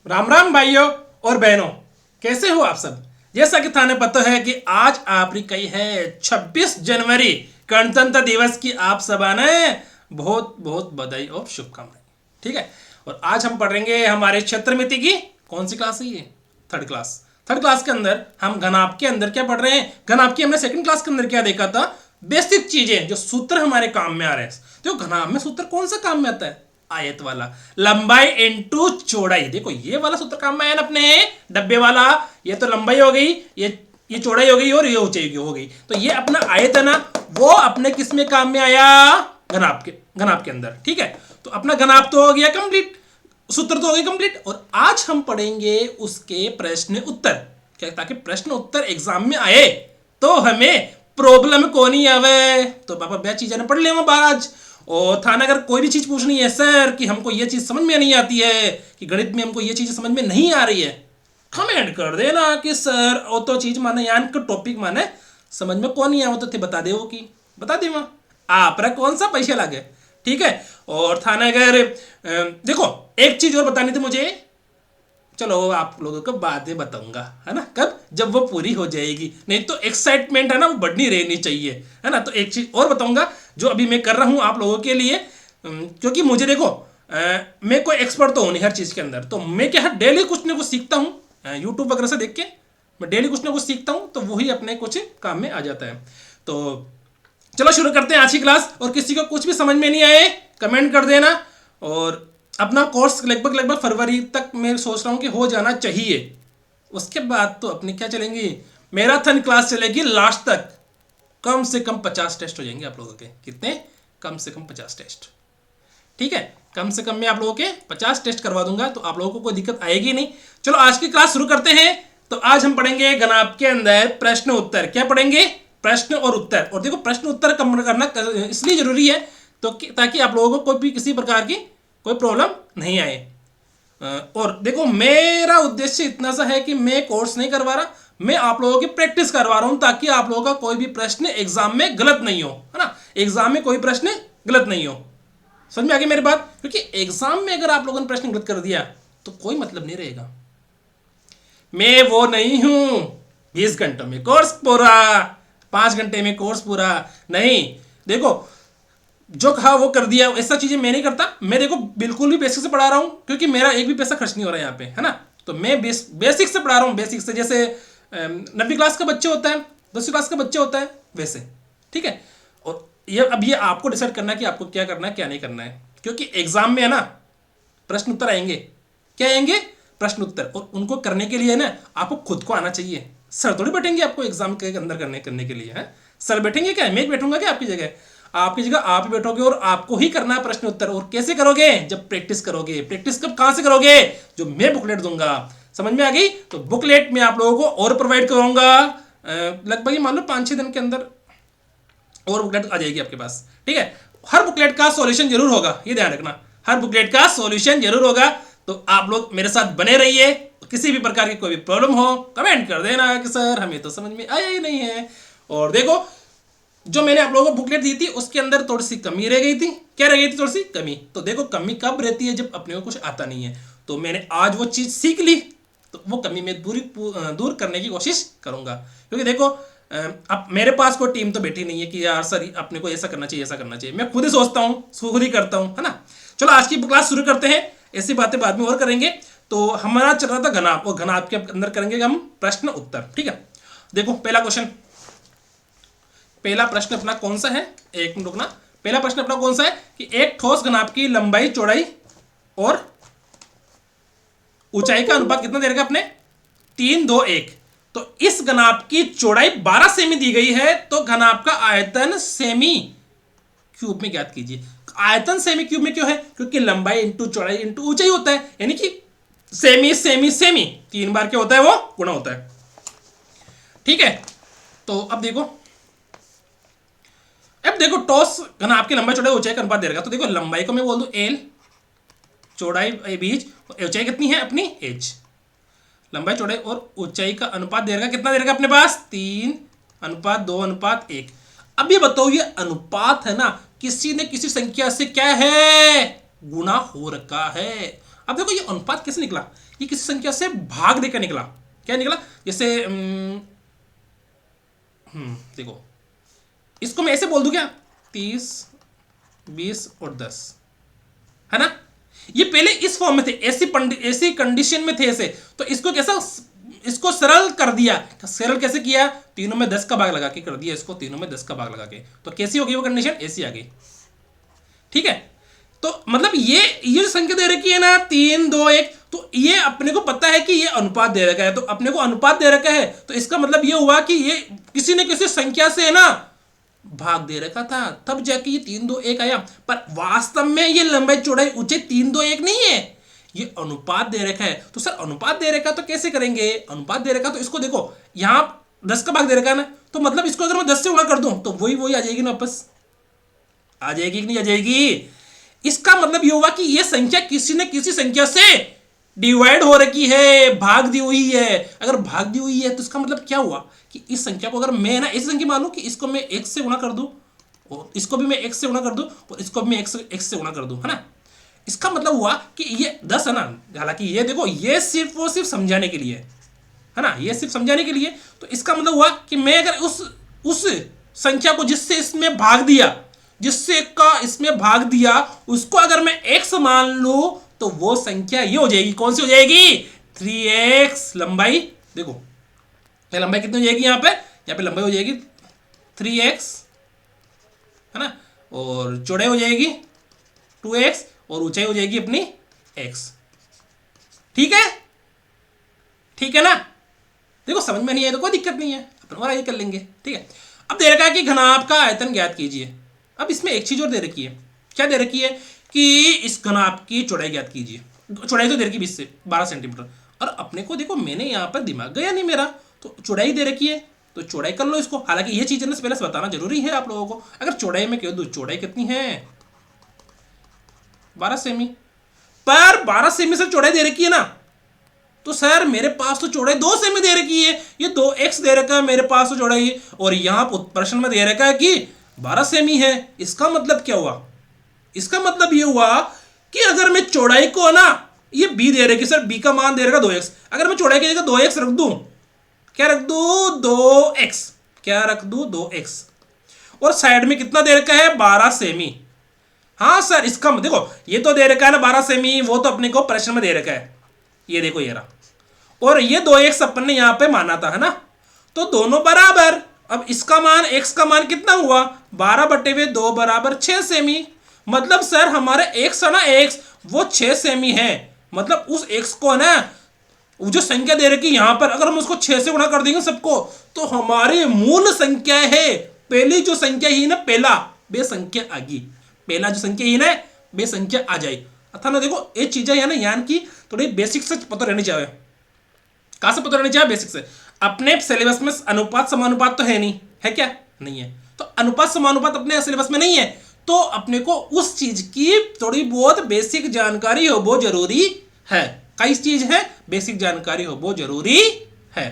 राम राम भाइयों और बहनों, कैसे हो आप सब। जैसा कि थाने पता है कि आज आपकी कई है 26 जनवरी गणतंत्र दिवस की आप सबा ने बहुत बहुत बधाई और शुभकामनाएं। ठीक है, और आज हम पढ़ेंगे हमारे क्षेत्रमिति की कौन सी क्लास है ये, थर्ड क्लास। थर्ड क्लास के अंदर हम घनाभ के अंदर क्या पढ़ रहे हैं। घनाभ की हमने सेकंड क्लास के अंदर क्या देखा था, बेसिक चीजें जो सूत्र हमारे काम में आ रहे हैं। तो घनाभ में सूत्र कौन सा काम में आता है, आयत वाला, लंबाई इनटू चौड़ाई। देखो ये वाला सूत्र काम में आया ना अपने डब्बे वाला, ये तो लंबाई हो गई, ये चौड़ाई हो गई और ये ऊंचाई हो गई। तो ये अपना आयत है ना, वो अपने किस में काम में आया, घनाभ के अंदर। ठीक है, तो अपना घनाभ तो हो गया कंप्लीट, सूत्र तो हो गया कंप्लीट। और आज हम पढ़ेंगे उसके प्रश्न उत्तर, क्या, ताकि प्रश्न उत्तर एग्जाम में आए तो हमें प्रॉब्लम को नहीं आवे। तो पापा ब्याह चीजें पढ़ ले बाहर आज। और थाना अगर कोई भी चीज पूछनी है सर कि हमको ये चीज समझ में नहीं आती है, कि गणित में हमको ये चीज समझ में नहीं आ रही है, कमेंट कर देना कि सर वो तो चीज माने यान का टॉपिक माने समझ में कौन नहीं आया तो थे बता दे, वो की बता दे वहां आप रहा कौन सा पैसे लागे। ठीक है, और थाना अगर देखो एक चीज और बतानी थी मुझे, चलो आप लोगों को बाद में बताऊंगा, है ना, कब, जब वो पूरी हो जाएगी। नहीं तो एक्साइटमेंट है ना वो बढ़नी रहनी चाहिए, है ना। तो एक चीज और बताऊंगा जो अभी मैं कर रहा हूं आप लोगों के लिए, क्योंकि मुझे देखो मैं कोई एक्सपर्ट तो हूं नहीं हर चीज के अंदर, तो मैं क्या डेली कुछ ना कुछ सीखता हूं यूट्यूब वगैरह से देख के। मैं डेली कुछ ना कुछ सीखता हूं तो वही अपने कुछ काम में आ जाता है। तो चलो शुरू करते हैं आज की क्लास। और किसी को कुछ भी समझ में नहीं आए कमेंट कर देना। और अपना कोर्स लगभग फरवरी तक मैं सोच रहा हूँ कि हो जाना चाहिए। उसके बाद तो अपनी क्या चलेंगी, मैराथन क्लास चलेगी लास्ट तक। कम से कम 50 टेस्ट हो जाएंगे आप लोगों के। कितने, कम से कम 50 टेस्ट। ठीक है, कम से कम मैं आप लोगों के 50 टेस्ट करवा दूंगा, तो आप लोगों को कोई दिक्कत आएगी नहीं। चलो आज की क्लास शुरू करते हैं। तो आज हम पढ़ेंगे घनाभ के अंदर प्रश्न उत्तर। क्या पढ़ेंगे, प्रश्न और उत्तर। और देखो प्रश्न उत्तर करना इसलिए जरूरी है तो ताकि आप लोगों को कोई भी किसी प्रकार की कोई प्रॉब्लम नहीं आए। और देखो मेरा उद्देश्य इतना सा है कि मैं कोर्स नहीं करवा रहा, मैं आप लोगों की प्रैक्टिस करवा रहा हूं, ताकि आप लोगों का कोई भी प्रश्न एग्जाम में गलत नहीं हो, है ना। एग्जाम में कोई प्रश्न गलत नहीं हो। समझ में आ गई मेरी बात, क्योंकि एग्जाम में अगर आप लोगों ने प्रश्न गलत कर दिया तो कोई मतलब नहीं रहेगा। मैं वो नहीं हूं 20 घंटों में कोर्स पूरा, 5 घंटे में कोर्स पूरा नहीं। देखो जो कहा वो कर दिया, ऐसा चीजें मैं नहीं करता। मैं देखो बिल्कुल भी बेसिक से पढ़ा रहा हूं, क्योंकि मेरा एक भी पैसा खर्च नहीं हो रहा है यहाँ पे, है ना। तो मैं बेसिक से पढ़ा रहा हूँ, बेसिक से, जैसे 9वीं क्लास का बच्चे होता है, 10वीं क्लास का बच्चे होता है, वैसे। ठीक है, और ये आपको डिसाइड करना है कि आपको क्या करना है क्या नहीं करना है, क्योंकि एग्जाम में है ना प्रश्न उत्तर आएंगे। क्या आएंगे, प्रश्न उत्तर। और उनको करने के लिए ना आपको खुद को आना चाहिए। सर थोड़ी बैठेंगे आपको एग्जाम के अंदर करने के लिए, है। सर बैठेंगे क्या, मैं बैठूंगा क्या आपकी जगह, आपकी जगह आप ही बैठोगे और आपको ही करना है प्रश्न उत्तर। और कैसे करोगे, जब प्रैक्टिस करोगे। प्रैक्टिस कब, कहां से करोगे, जो मैं बुकलेट दूंगा। समझ में आ गई, तो बुकलेट में आप लोगों को और प्रोवाइड करूंगा। लगभग ही मान लो 5-6 दिन के अंदर और बुकलेट आ जाएगी आपके पास। ठीक है, हर बुकलेट का सॉल्यूशन जरूर होगा, ये ध्यान रखना, हर बुकलेट का सॉल्यूशन जरूर होगा। तो आप लोग मेरे साथ बने रहिए। किसी भी प्रकार की कोई भी प्रॉब्लम हो कमेंट कर देना कि सर हमें तो समझ में आया ही नहीं है। और देखो जो मैंने आप लोगों को बुकलेट दी थी उसके अंदर थोड़ी सी कमी रह गई थी। क्या रह गई थी, थोड़ी सी कमी। तो देखो कमी कब रहती है, जब अपने को कुछ आता नहीं है। तो मैंने आज वो चीज सीख ली, तो वो कमी मैं दूर करने की कोशिश करूंगा। क्योंकि देखो अब मेरे पास कोई टीम तो बैठी नहीं है कि यार सर अपने को ऐसा करना चाहिए ऐसा करना चाहिए। मैं खुद ही सोचता हूँ, खुद ही करता हूँ, है ना। चलो आज की क्लास शुरू करते हैं, ऐसी बातें बाद में और करेंगे। तो हमारा चल रहा था घनाभ, और घनाभ के अंदर करेंगे हम प्रश्न उत्तर। ठीक है, देखो पहला क्वेश्चन, पहला प्रश्न अपना कौन सा है, एक मिनट रुकना। पहला प्रश्न अपना कौन सा है कि एक ठोस घनाभ की लंबाई चौड़ाई और ऊंचाई का अनुपात कितना दे रखा अपने, 3:2:1। तो इस घनाभ की चौड़ाई 12 सेमी दी गई है, तो घनाभ का आयतन सेमी क्यूब में ज्ञात कीजिए। आयतन सेमी क्यूब में क्यों है, क्योंकि लंबाई इंटू चौड़ाई इंटू ऊंचाई होता है, यानी कि सेमी सेमी सेमी 3 बार क्या होता है, वो गुणा होता है। ठीक है, तो अब देखो टॉस घनाभ की लंबाई चौड़ाई ऊंचाई का अनुपात दे रखा। तो देखो लंबाई को मैं बोल दूं एल, चौड़ाई बीच, ऊंचाई कितनी है अपनी एच। लंबाई चौड़ाई और ऊंचाई का अनुपात दे रखा, कितना दे रखा अपने पास, 3:2:1। अब ये बताओ ये अनुपात है ना, किसी न किसी संख्या से क्या है, गुणा हो रखा है। अब देखो ये अनुपात कैसे निकला, ये किसी संख्या से भाग देकर निकला। क्या निकला, जैसे देखो इसको मैं ऐसे बोल दूं क्या, 30, 20 और 10, है ना। ये पहले इस फॉर्म में थे, ऐसी कंडीशन में थे ऐसे, तो इसको कैसा, इसको सरल कर दिया। सरल कैसे किया, तीनों में 10 का भाग लगा के कर दिया इसको, तीनों में 10 का भाग लगा के, तो कैसी हो गई वो कंडीशन, ऐसी आ गई। ठीक है, तो मतलब ये जो संख्या दे रखी है ना 3, 2, 1, तो ये अपने को पता है कि ये अनुपात दे रखा है, तो अपने को अनुपात दे रखा है, तो इसका मतलब ये हुआ कि ये किसी न किसी संख्या से है ना भाग दे रखा था, तब जाके ये 3, 2, 1 आया। पर वास्तव में ये लंबाई चौड़ाई ऊंचाई 3, 2, 1 नहीं है, ये अनुपात दे रखा है। तो सर अनुपात दे रखा तो कैसे करेंगे, अनुपात दे रखा तो इसको देखो यहां 10 का भाग दे रखा है ना, तो मतलब इसको अगर मैं 10 से गुणा कर दूं तो वही आ जाएगी ना, वापस आ जाएगी कि नहीं आ जाएगी। इसका मतलब ये हुआ कि ये संख्या किसी न किसी संख्या से डिवाइड हो रखी है, भाग दी हुई है। अगर भाग दी हुई है तो इसका मतलब क्या हुआ कि इस संख्या को अगर मैं ना ऐसी संख्या मान लूं कि इसको मैं x से गुणा कर दूं और इसको भी मैं x से गुणा कर दूं और इसको भी मैं x से गुणा कर दूं, है ना। इसका मतलब हुआ कि ये 10 है ना, हालांकि ये देखो ये सिर्फ और सिर्फ समझाने के लिए है ना, ये सिर्फ समझाने के लिए। तो इसका मतलब हुआ कि मैं अगर उस संख्या को जिससे इसमें भाग दिया, जिससे का इसमें भाग दिया, उसको अगर मैं x मान लूं तो वो संख्या ये हो जाएगी, कौन सी हो जाएगी, 3x। लंबाई देखो ये लंबाई कितनी हो जाएगी, यहाँ पे लंबाई हो जाएगी 3x, है ना, और चौड़ाई हो जाएगी 2x और ऊंचाई हो जाएगी अपनी x। ठीक है ना। देखो समझ में नहीं आया तो कोई दिक्कत नहीं है, अपन और आगे कर लेंगे। ठीक है, अब दे रखा है कि घनाभ का आयतन ज्ञात कीजिए। अब इसमें एक चीज और दे रखी है, क्या दे रखी है कि इस घनाभ की चौड़ाई ज्ञात कीजिए। चौड़ाई तो दे रखी 20 से 12 सेंटीमीटर, और अपने को देखो मैंने यहाँ पर दिमाग गया नहीं मेरा, तो चौड़ाई दे रखी है तो चौड़ाई कर लो इसको। हालांकि ये चीजें ना पहले से बताना जरूरी है आप लोगों को। अगर चौड़ाई में कह दूं, चौड़ाई कितनी है 12 सेमी, पर 12 सेमी से चौड़ाई दे रखी है ना, तो सर मेरे पास तो चौड़ाई 2 सेमी दे रखी है, ये 2x दे रखा है मेरे पास तो चौड़ाई, और यहां प्रश्न में दे रखा है कि 12 सेमी है। इसका मतलब क्या हुआ, इसका मतलब ये हुआ कि अगर मैं चौड़ाई को ना, ये b दे रखी सर, b का मान दे रखा 2x, अगर मैं चौड़ाई की जगह 2x रख दूं, क्या रख दूं 2x, क्या रख दूं 2x, और साइड में कितना दे रखा है 12 सेमी। हाँ सर इसका देखो ये तो दे रखा है ना 12 सेमी, वो तो अपने को प्रश्न में दे रखा है, ये देखो ये रहा, और ये 2x अपन ने यहां पे माना था, है ना, तो दोनों बराबर। अब इसका मान x का मान कितना हुआ 12/2 बराबर 6 सेमी। मतलब सर हमारे x है ना, x वो 6 सेमी है। मतलब उस x को ना, वो जो संख्या दे रखी यहां पर, अगर हम उसको 6 से गुणा कर देंगे सबको, तो हमारी मूल संख्या है, पहली जो संख्या ही ना, पहला बे संख्या आ गई, पहला जो संख्या ही ना बे संख्या आ जाए। अथा ना देखो ये चीजें है ना यान की थोड़ी बेसिक से पता रहनी चाहिए। कहां से पता रहनी चाहिए, बेसिक से। अपने सिलेबस में अनुपात समानुपात तो है नहीं, है क्या, नहीं है, तो अनुपात समानुपात अपने सिलेबस में नहीं है, तो अपने को उस चीज की थोड़ी बहुत बेसिक जानकारी हो वो जरूरी है। कई चीज है बेसिक जानकारी हो वो जरूरी है।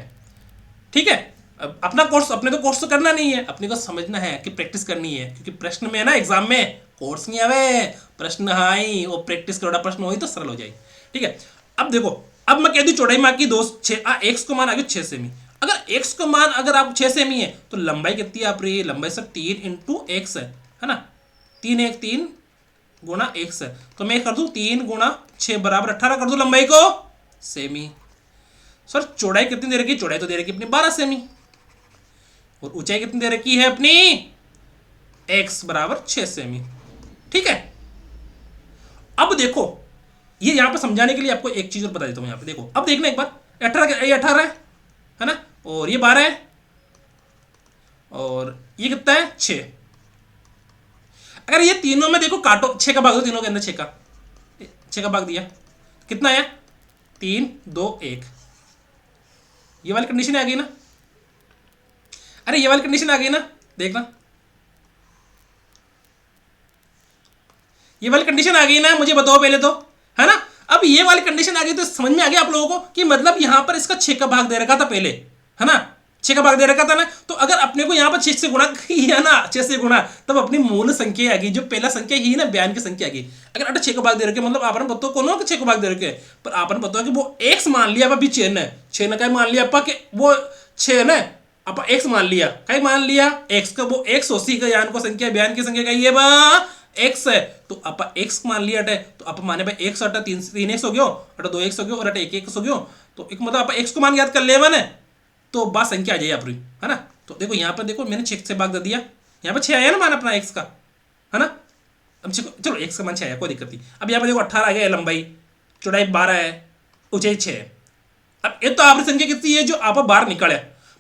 ठीक है, अपना कोर्स, अपने को कोर्स तो करना नहीं है, अपने को समझना है कि प्रैक्टिस करनी है, क्योंकि प्रश्न में है ना एग्जाम में कोर्स नहीं आवे, प्रश्न हाई और प्रैक्टिस करोड़ा प्रश्न हो तो सरल हो जाए। ठीक है, अब देखो, अब मैं कह दूं चौड़ाई माँ की 6 को मान आ गया 6 सेमी। अगर x को मान अगर आप 6 सेमी है तो लंबाई कितनी है आप, लंबाई सर 3 × x है ना, 3 गुणा x है, तो मैं कर दूं 3 × 6 बराबर 18 कर दूं लंबाई को सेमी। सर चौड़ाई कितनी दे रखी, चौड़ाई तो दे रखी अपनी 12 सेमी, और ऊंचाई कितनी दे रखी है अपनी x बराबर 6 सेमी। ठीक है, अब देखो ये यहां पर समझाने के लिए आपको एक चीज और बता देता हूं। यहां पे देखो, अब देखना एक बार, 18 है ना, और ये 12 है, और ये कितना है 6। अगर ये तीनों में देखो काटो, 6 का भाग दो तीनों के अंदर, 6 का भाग दिया, कितना है 3, 2, 1। ये वाली कंडीशन आ गई ना, अरे ये वाली कंडीशन आ गई ना, देखना ये वाली कंडीशन आ गई ना, मुझे बताओ पहले तो, है ना। अब ये वाली कंडीशन आ गई तो समझ में आ गया आप लोगों को कि मतलब यहां पर इसका 6 का भाग दे रखा था पहले, है ना, 6 का भाग दे रखा था ना, तो अगर अपने को यहाँ पर 6 से गुणा किया ना, 6 से गुणा, तब अपनी मूल संख्या आ गई, जो पहला संख्या ही ना बयान की संख्या आ गई। अगर अटा 6 का भाग दे रखे मतलब आपने पता को 6 को भाग दे रखे, पर आपने पता कि वो एक्स मान लिया अभी 6 ने, 6 ने क्या मान लिया अपा कि वो 6 ने अपा एक्स मान लिया, क्या मान लिया एक्स का, वो एक्स होसी का यान को संख्या बयान की संख्या का ये बा एक्स है, तो अपा एक्स मान लिया अटे, तो आप माने भाई एक्स अटा 3 एक्स हो गयो, अटा 2 एक्स हो गयो और अटा 1 एक्स हो गयो, तो एक मतलब आप एक्स को मान याद कर ले मैंने, तो बात संख्या आ जाए अपनी, है ना। तो देखो यहाँ पर देखो मैंने 6 से भाग दे दिया, यहाँ पर 6 आया ना मान अपना एक्स का, है ना। अब चलो एक्स का मान 6 आया, कोई दिक्कत नहीं। अब यहाँ पर देखो 18 आ गया, लंबाई, चौड़ाई 12 है, ऊंचाई 6 है। अब ये तो आपकी संख्या कितनी है जो आप बाहर निकले,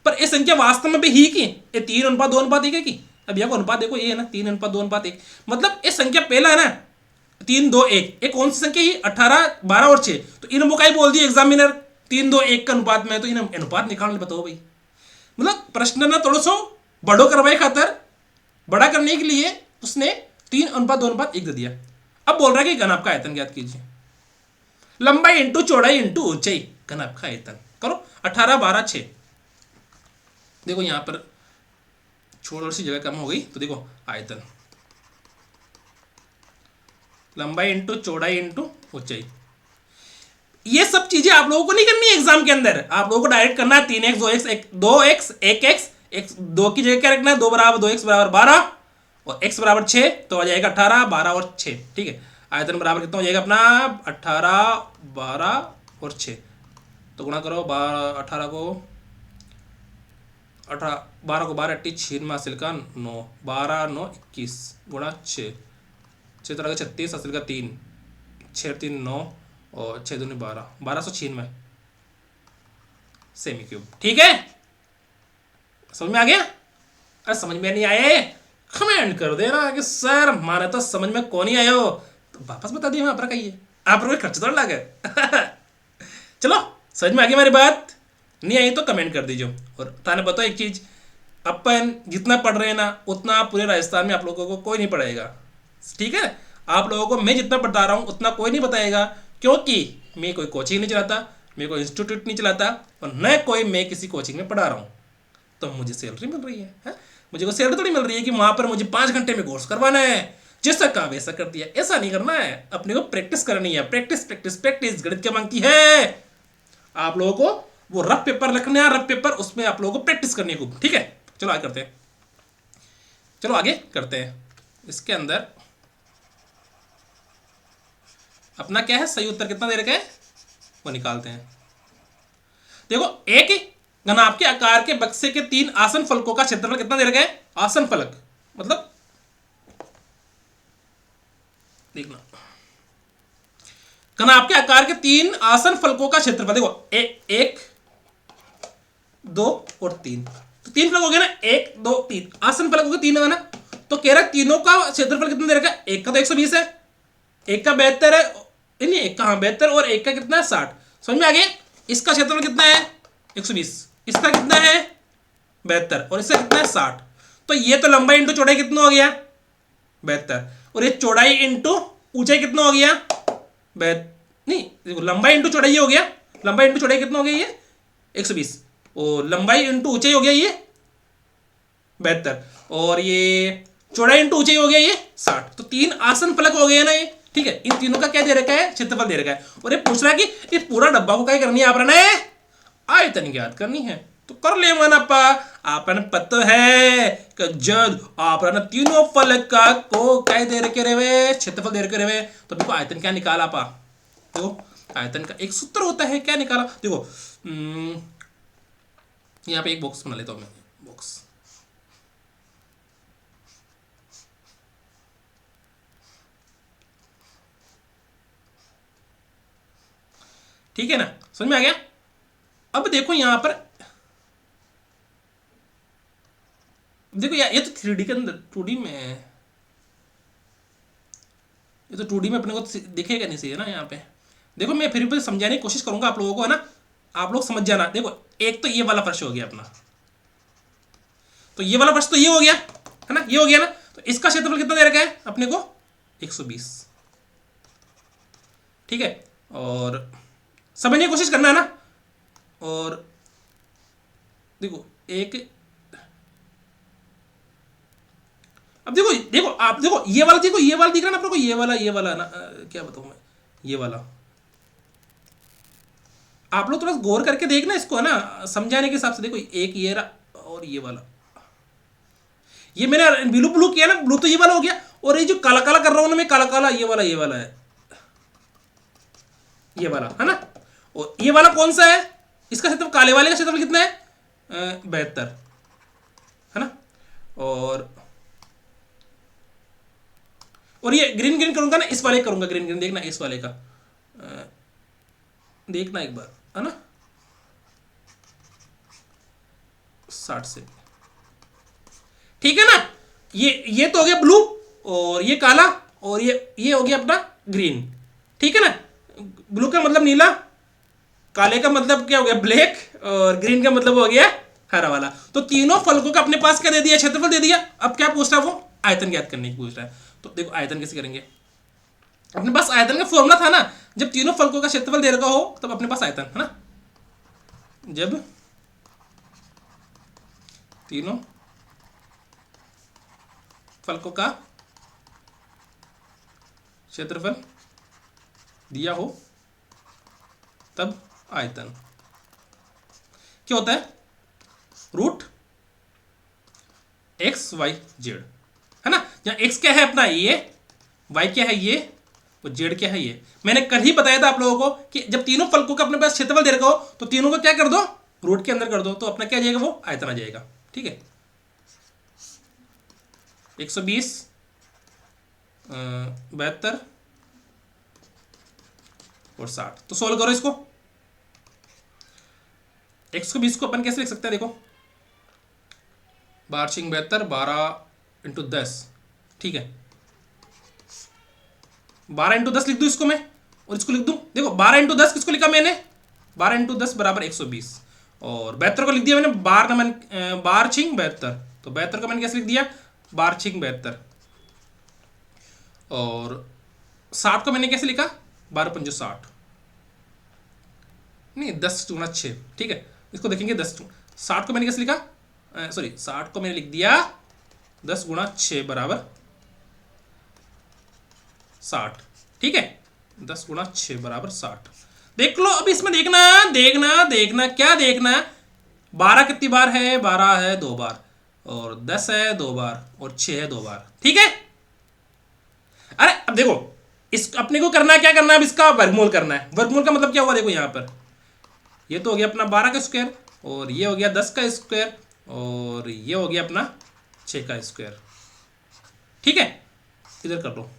पर ये संख्या वास्तव में भी ही की ये 3:2:1 है की। अब यहाँ को अनुपात देखो ये है ना 3:2:1, मतलब ये संख्या पहला है ना 3:2:1, एक कौन सी संख्या ही 18 12 और 6, तो इन मुकाई बोल दिया एग्जामिनर 3:2:1 का अनुपात में, तो इन अनुपात निकालने बताओ भाई। मतलब प्रश्न ना थोड़ा सो बड़ो करवाए खातर, बड़ा करने के लिए उसने 3:2:1 दे दिया। अब बोल रहा है कि घन आपका आयतन ज्ञात कीजिए, लंबाई इंटू चौड़ाई इंटू ऊंचाई, घन आपका आयतन करो 18 12 6। देखो यहां पर छोड़ सी जगह कम हो गई, तो देखो आयतन लंबाई इंटू चौड़ाई इंटू ऊंचाई, ये सब चीजें आप लोगों को नहीं करनी है एग्जाम के अंदर, आप लोगों को डायरेक्ट करना है 3x 2x 1x 2 की जगह क्या रखना है 2 बराबर 2x बराबर 12 और x बराबर 6, तो आ जाएगा 18 12 और 6, ठीक है। आयतन बराबर कितना हो जाएगा अपना 18 12 और 6, तो गुणा करो 18 को 12 को 12 8 6 में हासिल का 9 12 9 21 गुणा 6 6 तरह का 36 हासिल का 3 6 3 9 और 6 दूनी 12 1296 सेमी क्यूब, ठीक है। समझ में आ गया? अरे समझ में नहीं आए कमेंट कर देना कि सर माने तो समझ में कौन ही आयो, तो वापस बता दिए आप कहिए आप लोग खर्च थोड़ा लगे। चलो समझ में आ गई मेरी बात, नहीं आई तो कमेंट कर दीजिए। और ताने बताओ एक चीज, अपन जितना पढ़ रहे हैं ना उतना पूरे राजस्थान में आप लोगों को कोई नहीं पढ़ाएगा, ठीक है। आप लोगों को मैं जितना बता रहा हूँ उतना कोई नहीं बताएगा, क्योंकि मैं कोई कोचिंग नहीं चलाता, मैं कोई इंस्टीट्यूट नहीं चलाता और न कोई मैं किसी कोचिंग में पढ़ा रहा हूँ। तो मुझे सैलरी मिल रही है? मुझे कोई सैलरी थोड़ी मिल रही है कि वहां पर मुझे 5 घंटे में कोर्स करवाना है, जैसा कहा वैसा कर दिया, ऐसा नहीं करना है। अपने को प्रैक्टिस करनी है, प्रैक्टिस प्रैक्टिस प्रैक्टिस गणित क्या मांगती है आप लोगों को, वो रफ पेपर लिखने हैं, रफ पेपर उसमें आप लोगों को प्रैक्टिस करनी है खूब, ठीक है। चलो आगे करते हैं, चलो आगे करते हैं। इसके अंदर अपना क्या है सही उत्तर कितना दे रखा है वो निकालते हैं। देखो एक घनाभ के आकार के बक्से के 3 आसन फलकों का क्षेत्रफल कितना दे रखा है, आसन फलक मतलब देखना, घनाभ के आकार के 3 आसन फलकों का क्षेत्रफल देखो 1 2 और 3, तो 3 फलक हो गया ना 1 2 3 आसन फलक हो गए 3 है ना, तो कह रहा है तीनों का क्षेत्रफल कितना दे रखा है, एक का तो 120 है, एक का 72 है, नहीं एक का हाँ 72 और एक का कितना है 60। समझ में आ गया? इसका क्षेत्रफल कितना है 120, इसका कितना है 72 और इसका कितना है 60, तो ये तो लंबाई इंटू चौड़ाई कितना हो गया 72 और ये चौड़ाई इंटू ऊंचाई कितना हो गया नहीं देखो लंबाई इंटू चौड़ाई हो गया, लंबाई इंटू चौड़ाई कितना हो गया ये 120 और लंबाई इंटू ऊंचाई हो गया ये 72 और ये चौड़ाई इंटू ऊंचाई हो गया ये 60, तो 3 आसन फलक हो गए ना ये, ठीक है। इन तीनों का क्या दे रखा है क्षेत्रफल दे रखा है और ये पूछ रहा है कि इस पूरा डब्बा को क्या करनी है आपने आयतन ज्ञात करनी है, तो कर ले मन आपने पता है कि जब आपने तीनों फलक का को क्या दे रखे रहे क्षेत्रफल दे रखे रहे, तो देखो आयतन क्या निकाला पा, देखो आयतन का एक सूत्र होता है क्या निकाला, देखो यहाँ पे एक बॉक्स बना लेता हूँ मैं, बॉक्स ठीक है ना, समझ में आ गया। अब देखो यहां पर देखो यार ये तो 3D के अंदर 2D में है, ये तो 2D में अपने को दिखेगा नहीं सही है ना। यहाँ पे देखो मैं फिर भी समझाने की कोशिश करूंगा आप लोगों को, है ना, आप लोग समझ जाना। देखो एक तो ये वाला प्रश्न हो गया अपना, तो ये वाला प्रश्न तो ये हो गया है ना, ये हो गया ना, तो इसका क्षेत्रफल कितना दे रखा है अपने को 120, ठीक है। और समझने की कोशिश करना है ना, और देखो एक, अब देखो देखो आप देखो ये वाला, देखो ये वाला दिख रहा है ना आप लोगों को, ये वाला ना क्या बताऊं मैं, ये वाला आप लोग थोड़ा गौर करके देखना इसको, है ना, समझाने के हिसाब से। देखो एक ये रहा और ये वाला, ये मैंने ब्लू ब्लू किया ना, ब्लू तो ये वाला हो गया, और ये जो काला काला कर रहा हूं ना मैं, काला काला, ये वाला है, ये वाला है ना। और ये वाला कौन सा है, इसका क्षेत्रफल, काले वाले का क्षेत्रफल कितना है, 72, है ना। और ये ग्रीन ग्रीन करूंगा ना, इस वाले करूंगा ग्रीन ग्रीन, देखना इस वाले का, देखना एक बार, है ना, 60 से, ठीक है ना। ये तो हो गया ब्लू, और ये काला, और ये हो गया अपना ग्रीन, ठीक है ना। ब्लू का मतलब नीला, काले का मतलब क्या हो गया ब्लैक, और ग्रीन का मतलब हो गया हरा वाला। तो तीनों फलकों का अपने पास क्या दे दिया, क्षेत्रफल दे दिया। अब क्या पूछ रहा है वो, आयतन ज्ञात करने की पूछ रहा है। तो देखो आयतन कैसे करेंगे, अपने पास आयतन का फॉर्मूला था ना, जब तीनों फलकों का क्षेत्रफल दे रखा हो तब अपने पास आयतन, है ना। जब तीनों फलकों का क्षेत्रफल दिया हो तब आयतन क्या होता है, रूट एक्स वाई जेड, है ना। जहां एक्स क्या है अपना ये, वाई क्या है ये, और जेड क्या है ये। मैंने कल ही बताया था आप लोगों को कि जब तीनों फलकों का अपने पास क्षेत्रफल दे रखा हो तो तीनों को क्या कर दो, रूट के अंदर कर दो, तो अपना क्या आ जाएगा, वो आयतन आ जाएगा, ठीक है। 120, 72 और 60, तो सोल्व करो इसको। 120 को अपन कैसे लिख सकते हैं, देखो 12 12 × 10, ठीक है। 12 × 10 लिख दूं इसको मैं, और इसको लिख दूं, देखो 12 × 10 किसको लिखा मैंने, 12 × 10 बराबर 120, और 72 को लिख दिया मैंने, 12 छिंग 72, तो 72 को मैंने कैसे लिख दिया, 12 छिंग 72, और 60 को मैंने कैसे लिखा, 12 पंजो 60, नहीं 10 × 6, ठीक है। इसको देखेंगे 60 को मैंने कैसे लिखा, सॉरी 60 को मैंने लिख दिया 10 × 6 बराबर 60, ठीक है। 10 × 6 बराबर 60, देख लो। अब इसमें देखना देखना देखना क्या देखना, 12 कितनी बार है, 12 है 2 बार, और 10 है 2 बार, और 6 है 2 बार, ठीक है। अरे अब देखो इस अपने को करना है, क्या करना है, अब इसका वर्गमूल करना है। वर्गमूल का मतलब क्या हुआ, देखो यहां पर ये तो हो गया अपना 12 का स्क्वायर, और ये हो गया 10 का स्क्वायर, और ये हो गया अपना 6 का स्क्वायर, ठीक है। इधर कर लो,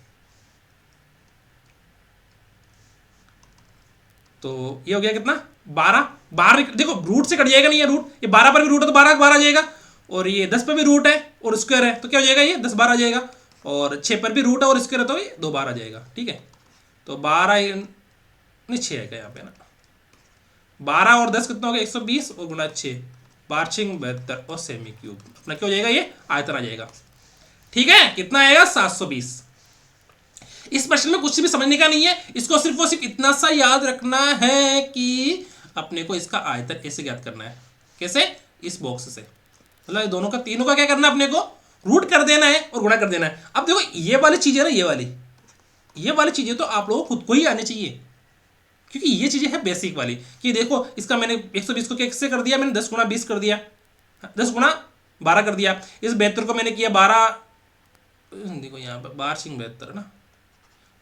तो ये हो गया कितना, 12 12, देखो रूट से कट जाएगा नहीं, ये रूट, ये 12 पर भी रूट है तो 12 12 आ जाएगा, और ये 10 पर भी रूट है और स्क्वायर है तो क्या हो जाएगा, ये 10 12 आ जाएगा, और 6 पर भी रूट है और स्क्वायर है तो ये 2 12 आ जाएगा, ठीक है। तो 12 नहीं 6 है क्या यहाँ पे ना, 12 और 10 कितना हो गया, 120, और गुणा 6, 12 छिंग 72 और सेमी क्यूब, अपना क्या हो जाएगा, ये आयतन आ जाएगा, ठीक है। कितना आएगा, 720। इस प्रश्न में कुछ भी समझने का नहीं है, इसको सिर्फ और सिर्फ इतना सा याद रखना है कि अपने को इसका आयतन ऐसे ज्ञात करना है, कैसे, इस बॉक्स से, मतलब दोनों का, तीनों का क्या करना है, अपने को रूट कर देना है और गुणा कर देना है। अब देखो ये वाली चीजें ना, ये वाली चीजें तो आप लोगों को खुद को ही आनी चाहिए, क्योंकि ये चीजें है बेसिक वाली, कि देखो इसका मैंने 120 को कैसे कर दिया, मैंने 10 × 20 कर दिया, 10 × 12 कर दिया। इस 72 को मैंने किया 12, देखो यहाँ पर 12 छिंग 72 है ना,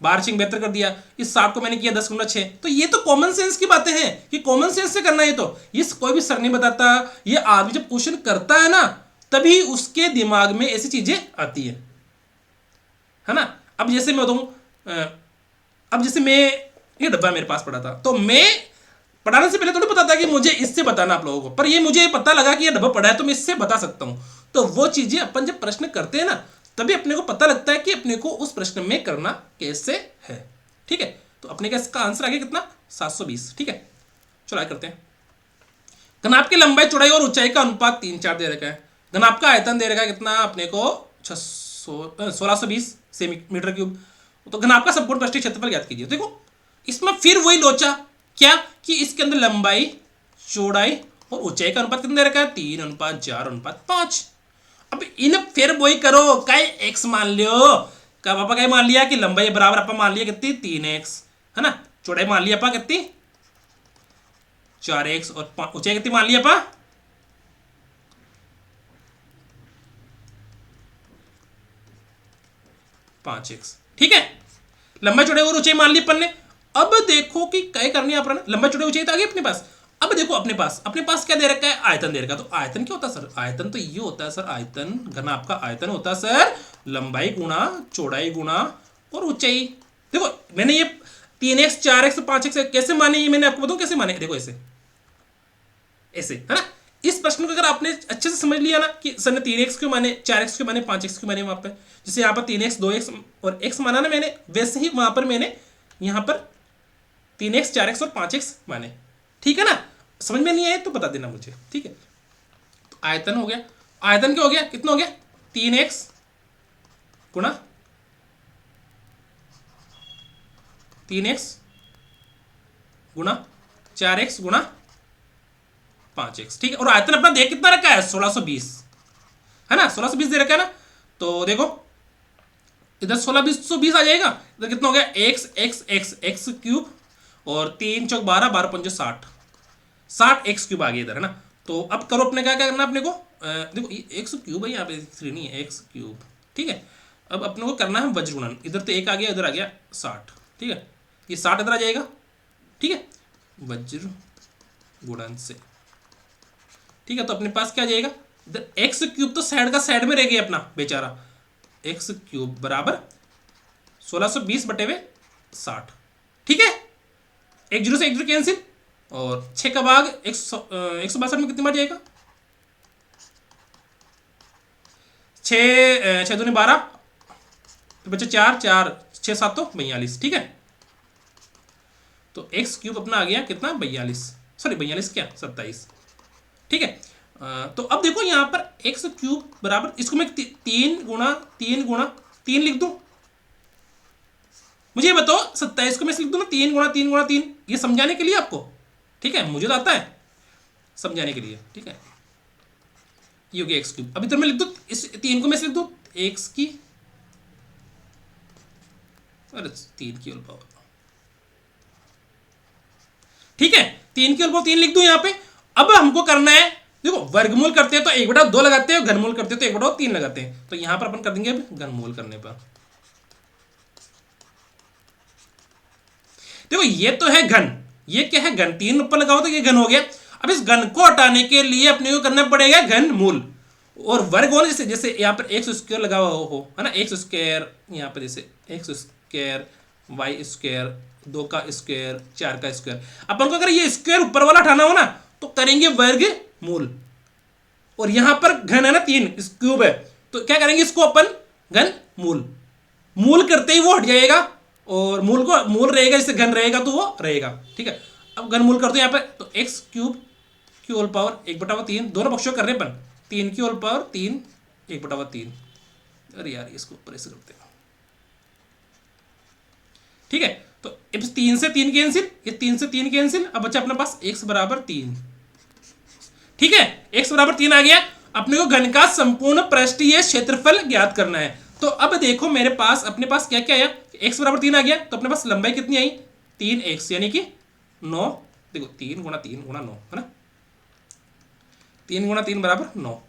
12 छिंग 72 कर दिया। इस 60 को मैंने किया 10 × 6, तो ये तो कॉमन सेंस की बातें हैं कि कॉमन सेंस से करना है, तो ये कोई भी सर नहीं बताता, ये आदमी जब क्वेश्चन करता है ना तभी उसके दिमाग में ऐसी चीजें आती है ना। अब जैसे मैं बताऊं, अब जैसे मैं, ये डब्बा मेरे पास पड़ा था, तो मैं पढ़ाने से पहले थोड़ी पता था कि मुझे इससे बताना आप लोगों को, पर ये मुझे पता लगा कि ये डब्बा पड़ा है तो मैं इससे बता सकता हूं। तो वो चीजें अपन जब प्रश्न करते हैं ना तभी अपने को पता लगता है कि अपने को उस प्रश्न में करना कैसे है, ठीक है। तो अपने का इसका आंसर आ गया कितना, 720, ठीक है। चलो आगे करते हैं। घनाभ की लंबाई चौड़ाई और ऊंचाई का अनुपात 3 4 दे रखा है। घनाभ का आयतन दे रखा है कितना अपने को, 1620 सेमी क्यूब। तो घनाभ का संपूर्ण पृष्ठीय क्षेत्रफल ज्ञात कीजिए। देखो इसमें फिर वही लोचा, क्या कि इसके अंदर लंबाई चौड़ाई और ऊंचाई का अनुपात कितना दे रखा है 3:4:5। अब इन फिर वही करो, काय एक्स मान लियो, का पापा काय मान लिया कि लंबाई बराबर अपन मान लिया कितनी 3x, है ना, चौड़ाई मान लिया अपा कितनी 4x और ऊंचाई कितनी मान लिया अपा 5x। ठीक है, लंबाई चौड़ाई और ऊंचाई मान ली अपन ने। अब देखो कि क्या करनी है अपन, लंबाई चौड़ाई ऊंचाई तो आ गई अपने पास। अब देखो अपने पास क्या दे रखा है, आयतन दे रखा है। तो आयतन क्या होता है सर, आयतन तो ये होता है सर, आयतन घन आपका आयतन होता है सर लंबाई गुणा चौड़ाई गुणा और ऊंचाई। देखो मैंने ये 3x 4x 5x कैसे माने, ये मैंने आपको बताऊं कैसे माने। देखो ऐसे ऐसे, है ना। इस प्रश्न को अगर आपने अच्छे से समझ लिया ना कि सर ने 3x क्यों माने, 4x क्यों माने, 5x क्यों माने, वहां पर जैसे यहाँ पर 3x 2x और x माना ना मैंने, वैसे ही वहां पर मैंने यहाँ पर 3x 4x और 5x माने। ठीक है ना, समझ में नहीं आए तो बता देना मुझे। ठीक है, तो आयतन हो गया, आयतन क्या हो गया, कितना हो गया 3x गुणा 3x गुणा 4x गुणा 5x। ठीक है, और आयतन अपना देख कितना रखा है 1620, है ना, 1620 दे रखा है ना। तो देखो इधर 1620 आ जाएगा, इधर कितना हो गया x x x x cube और 3 चौक 12 12 पंजे 60 x क्यूब आ गया इधर, है ना। तो अब करो अपने क्या क्या करना अपने को, देखो ये x क्यूब है यहाँ पे 3 नहीं है x क्यूब। ठीक है, अब अपने को करना है वज्र गुणन, इधर तो 1 आ गया, इधर आ गया 60। ठीक है, ये 60 इधर आ जाएगा। ठीक है, वज्र गुणन से। ठीक है, तो अपने पास क्या आ जाएगा, इधर एक्स क्यूब तो साइड का साइड में रह गया अपना बेचारा, एक्स क्यूब बराबर 1620 बटे हुए 60। ठीक है, एक जीरो से एक जीरो कैंसिल, और 6 का भाग 162 में कितनी बार जाएगा, 6 दूनी 12 तो बच्चे 4 4 6 7 तो 42। ठीक है, तो एक्स क्यूब अपना आ गया कितना 42, सॉरी 42 क्या 27। ठीक है, तो अब देखो यहां पर एक्स क्यूब बराबर, इसको मैं 3 लिख दूं, मुझे बताओ 27 को मैं लिख दूं ना 3 × 3 × 3, ये समझाने के लिए आपको। ठीक है, मुझे तो आता है समझाने के लिए। ठीक है, ये हो गया एक्स क्यूब। अभी तो मैं लिख दूं इस 3 को मैं लिख दूं एक्स की, अरे 3 की होल पावर। ठीक है, 3 की होल पावर 3 लिख दूं यहां पे। अब हमको करना है, देखो वर्गमूल करते हैं तो 1/2 लगाते हैं, घनमूल करते हैं तो 1/3 लगाते हैं। तो यहां पर अपन कर देंगे अब घनमूल करने पर। देखो ये तो है घन, ये क्या है घन, 3 ऊपर लगाओ तो ये घन हो गया। अब इस घन को हटाने के लिए अपने को करना पड़ेगा घनमूल, और वर्ग हो, जैसे जैसे यहाँ पर एक्स स्क्वायर लगा हुआ हो, है ना, एक्स स्क्वायर यहाँ पर जैसे एक्स स्क्वायर वाई स्क्वायर 2 का स्क्वायर 4 का स्क्वायर। अपन को अगर ये स्क्वायर ऊपर वाला हटाना हो ना तो करेंगे वर्ग मूल, और यहां पर घन है ना 3 इस क्यूब है, तो क्या करेंगे इसको अपन घन मूल, मूल करते ही वो हट जाएगा, और मूल को मूल रहेगा जैसे घन रहेगा तो वो रहेगा। ठीक है, अब घन मूल कर दो यहाँ पे, तो एक्स क्यूब की होल पावर 1/3, दोनों पक्षों कर रहे अपन 3 की होल पावर 3 1/3। अरे यार इसको ऊपर ऐसे करते हैं। ठीक है, तो 3 से 3 कैंसिल, ये 3 से 3 कैंसिल, अब बच्चा अपने पास x बराबर 3। ठीक है, x बराबर 3 आ गया। अपने को घन का संपूर्ण पृष्ठीय क्षेत्रफल ज्ञात करना है। तो अब देखो मेरे पास अपने पास क्या क्या आया, x बराबर 3 आ गया, तो अपने पास लंबाई कितनी आई 3x यानी कि 9। देखो 3 × 3 × 9, है ना, 3 × 3 बराबर 9,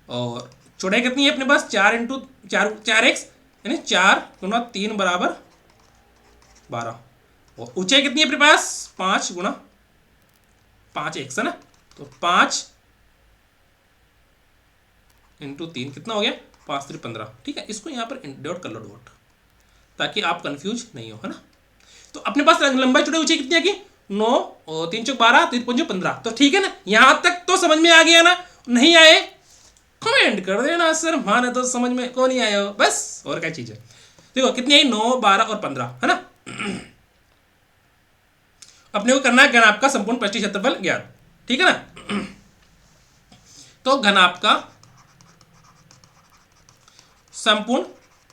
और चौड़ाई कितनी है अपने पास 4x यानी 4 × 3 बराबर 12, और ऊंचाई कितनी है अपने पास 5 × 5x, है ना, तो 5 × 3 कितना हो गया 5 3 15। ठीक है, इसको यहां पर डॉट कर लो, डॉट, ताकि आप कंफ्यूज नहीं हो, है ना। तो अपने पास लंबाई चौड़ाई ऊंचाई कितनी आ गई 9 और 3 चौक 12 3 5 15। तो ठीक है ना, यहां तक तो समझ में आ गया ना, नहीं आए कमेंट कर देना सर माने तो समझ में को नहीं आया हो, बस और क्या चीज है। देखो कितनी आई 9 12 और 15, है ना। अपने को करना है घन आपका संपूर्ण पृष्ठीय क्षेत्रफल ज्ञात। ठीक है ना, तो घन आपका संपूर्ण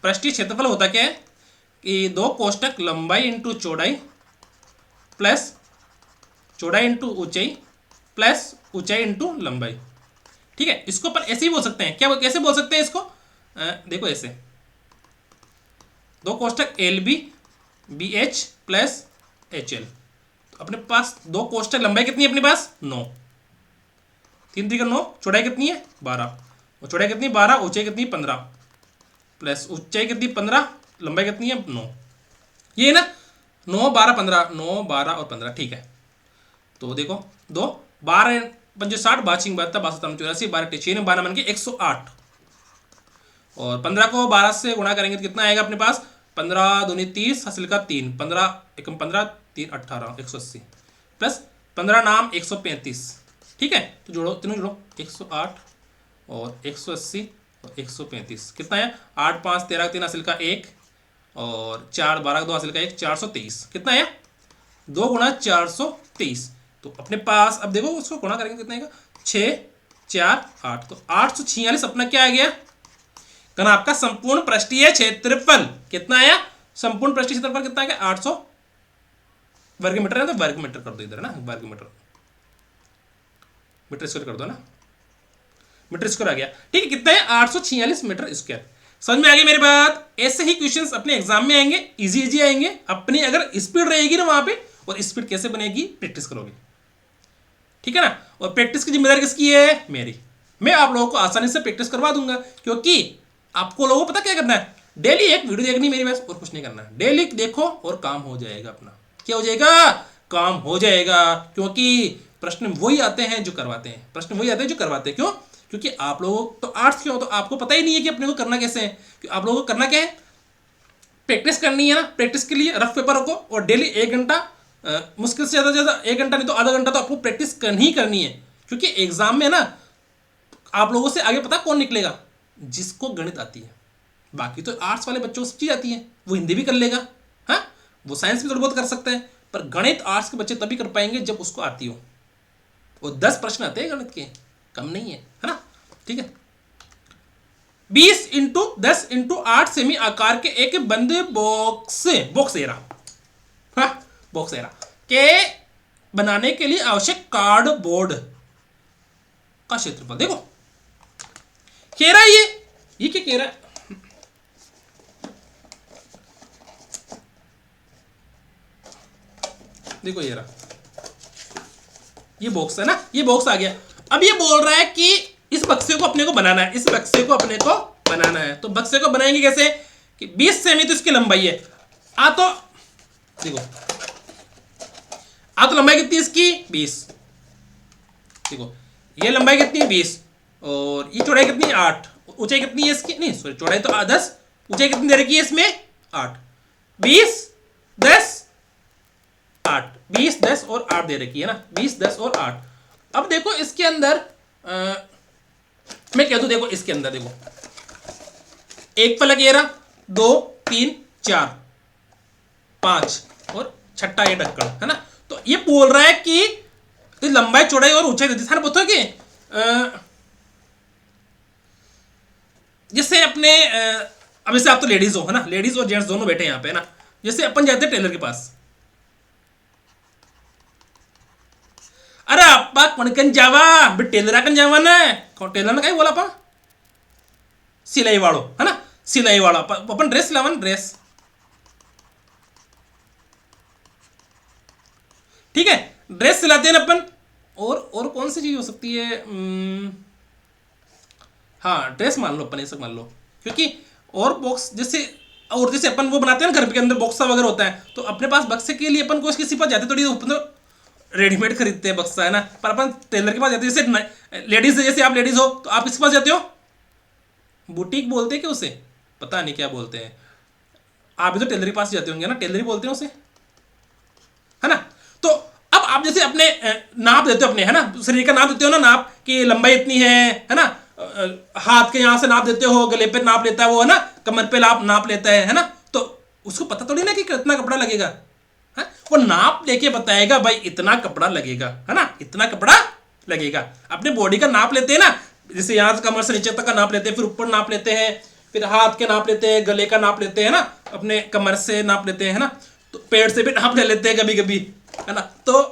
पृष्ठीय क्षेत्रफल होता क्या है कि 2 कोष्टक लंबाई इंटू चौड़ाई प्लस चौड़ाई इंटू ऊंचाई प्लस ऊंचाई इंटू लंबाई। ठीक है, इसको अपन ऐसे ही बोल सकते हैं। क्या कैसे बोल सकते हैं इसको? देखो ऐसे, दो कोष्टक L B B H plus H L. अपने पास दो कोष्टक, लंबाई कितनी है अपने पास? 9, 3 3 9, चौड़ाई कितनी है? 12, और चौड़ाई कितनी? 12, ऊंचाई कितनी? 15, प्लस ऊंचाई कितनी? 15, लंबाई कितनी है? 9। ये ना 9 12 15, 9 12 और 15। ठीक है, तो देखो 2 12 पंजे 60, 52 72 62 84, 12 6 12 बन के 108, और 15 को 12 से गुणा करेंगे तो कितना आएगा अपने पास? 15 दूनी 30, हासिल का 3, 15 एकम 15 3 18, 180, प्लस 15 नाम 135। ठीक है, तो जोड़ो, तीनों जोड़ो, 108 और 180 और 135 कितना है? 8 5 13 3 हासिल का 1, और 4 12 2 हासिल का 1, 423 कितना है? 2 गुणा 423। तो अपने पास अब देखो उसको गुणा करेंगे कितना आएगा? 6 4 8, तो 846 अपना क्या आ गया? कहना आपका संपूर्ण पृष्ठीय क्षेत्रफल कितना आया? संपूर्ण पृष्ठीय क्षेत्रफल कितना आ गया? 800 वर्ग मीटर है, तो वर्ग मीटर कर दो इधर, है ना, वर्ग मीटर, मीटर स्क्वायर कर दो ना, मीटर स्क्वायर आ गया। ठीक है, कितना है? 846 मीटर स्क्वायर। समझ में आ गई मेरी बात? ऐसे ही क्वेश्चंस अपने एग्जाम में आएंगे, इजी इजी आएंगे। अपनी अगर स्पीड रहेगी ना वहां पे, और स्पीड कैसे बनेगी? प्रैक्टिस करोगे, ठीक है ना। और प्रैक्टिस की जिम्मेदारी किसकी है? मेरी। मैं आप लोगों को आसानी से प्रैक्टिस करवा दूंगा, क्योंकि आपको लोगों को पता क्या करना है? डेली एक वीडियो देखनी मेरी, बस, और कुछ नहीं करना है। डेली देखो और काम हो जाएगा अपना। क्या हो जाएगा? काम हो जाएगा, क्योंकि प्रश्न वही आते हैं जो करवाते हैं, प्रश्न वही आते हैं जो करवाते हैं। क्यों? क्योंकि आप लोगों तो आर्ट्स क्यों, तो आपको पता ही नहीं है कि अपने को करना कैसे है। आप लोगों को करना क्या है? प्रैक्टिस करनी है ना। प्रैक्टिस के लिए रफ पेपर रखो, और डेली 1 घंटा, मुश्किल से ज़्यादा 1 घंटा नहीं तो आधा घंटा तो आपको प्रैक्टिस करनी ही करनी है। क्योंकि एग्जाम में ना आप लोगों से आगे पता कौन निकलेगा? जिसको गणित आती है। बाकी तो आर्ट्स वाले बच्चों को सब चीज़ आती है, वो हिंदी भी कर लेगा, हाँ, वो साइंस भी थोड़ा बहुत कर सकता है, पर गणित आर्ट्स के बच्चे तभी कर पाएंगे जब उसको आती हो। वो 10 प्रश्न आते हैं गणित के, कम नहीं है ना। ठीक है, 20 इंटू 10 इंटू 8 सेमी आकार के एक बंद बॉक्स एरा के बनाने के लिए आवश्यक कार्डबोर्ड का क्षेत्रफल देखो। कह रहा है ये क्या कह रहा है? देखो ये रहा, ये बॉक्स है ना, ये बॉक्स आ गया। अब ये बोल रहा है कि इस बक्से को अपने को बनाना है, इस बक्से को अपने को बनाना है। तो बक्से को बनाएंगे कैसे? कि 20 सेमी तो इसकी लंबाई है, तो देखो, तो लंबाई कितनी इसकी? 20। देखो ये लंबाई कितनी है? 20, और ये चौड़ाई कितनी? 8। ऊंचाई कितनी है इसकी? नहीं सॉरी, चौड़ाई तो 10, ऊंचाई कितनी दे रखी है इसमें? 8। 20 10 8, 20 10 और 8 दे रखी है ना, 20 10 और 8। अब देखो इसके अंदर मैं कह दूं, देखो इसके अंदर देखो, एक फलक ये रहा, 2 3 4 5 और छठा ये ढक्कन है ना। तो ये बोल रहा है कि लंबाई चौड़ाई और ऊंचाई देती है। बोलते कि जैसे अपने अब जैसे आप तो लेडीज हो, है ना, लेडीज और जेंट्स दोनों बैठे यहाँ पे, है ना। जैसे अपन जाते हैं टेलर के पास, अरे अप्पा कणकन जावा बे टेलर कन जावा ना, कौन टेलर ने कहीं बोला पा? सिलाई वालों, है ना, सिलाई वाला अपन ड्रेस लावन, ड्रेस, ठीक है, ड्रेस सिलाते हैं अपन। और कौन सी चीज हो सकती है? हाँ ड्रेस मान लो अपन, ये सब मान लो, क्योंकि और बॉक्स जैसे, और जैसे अपन वो बनाते हैं ना घर के अंदर बॉक्सा वगैरह होता है, तो अपने पास बक्से के लिए अपन को किसी पास जाते थोड़ी, अपन तो रेडीमेड खरीदते हैं बक्सा, है ना। पर अपन टेलर के पास जाते हैं, जैसे लेडीज, जैसे आप लेडीज हो तो आप किसके पास जाते हो? बुटीक बोलते हैं क्या उसे? पता नहीं क्या बोलते हैं। आप भी तो टेलर के पास जाते होंगे ना, टेलर ही बोलते हैं उसे, है ना। तो अब आप जैसे अपने नाप देते हो अपने, है ना, शरीर का नाप देते हो ना, नाप की लंबाई इतनी है ना, हाथ के यहां से नाप देते हो, गले पे नाप लेता है वो, है ना, कमर पे नाप लेता है ना। तो उसको पता थोड़ी ना कि कितना कपड़ा लगेगा, है? वो नाप लेके बताएगा भाई इतना कपड़ा लगेगा, है ना, इतना कपड़ा लगेगा। अपने बॉडी का नाप लेते हैं ना, जैसे यहाँ से कमर से नीचे तक का नाप लेते हैं, फिर ऊपर नाप लेते हैं, फिर हाथ के नाप लेते हैं, गले का नाप लेते हैं ना, अपने कमर से नाप लेते हैं, है ना, तो पेड़ से भी नाप ले लेते हैं कभी कभी, है ना। तो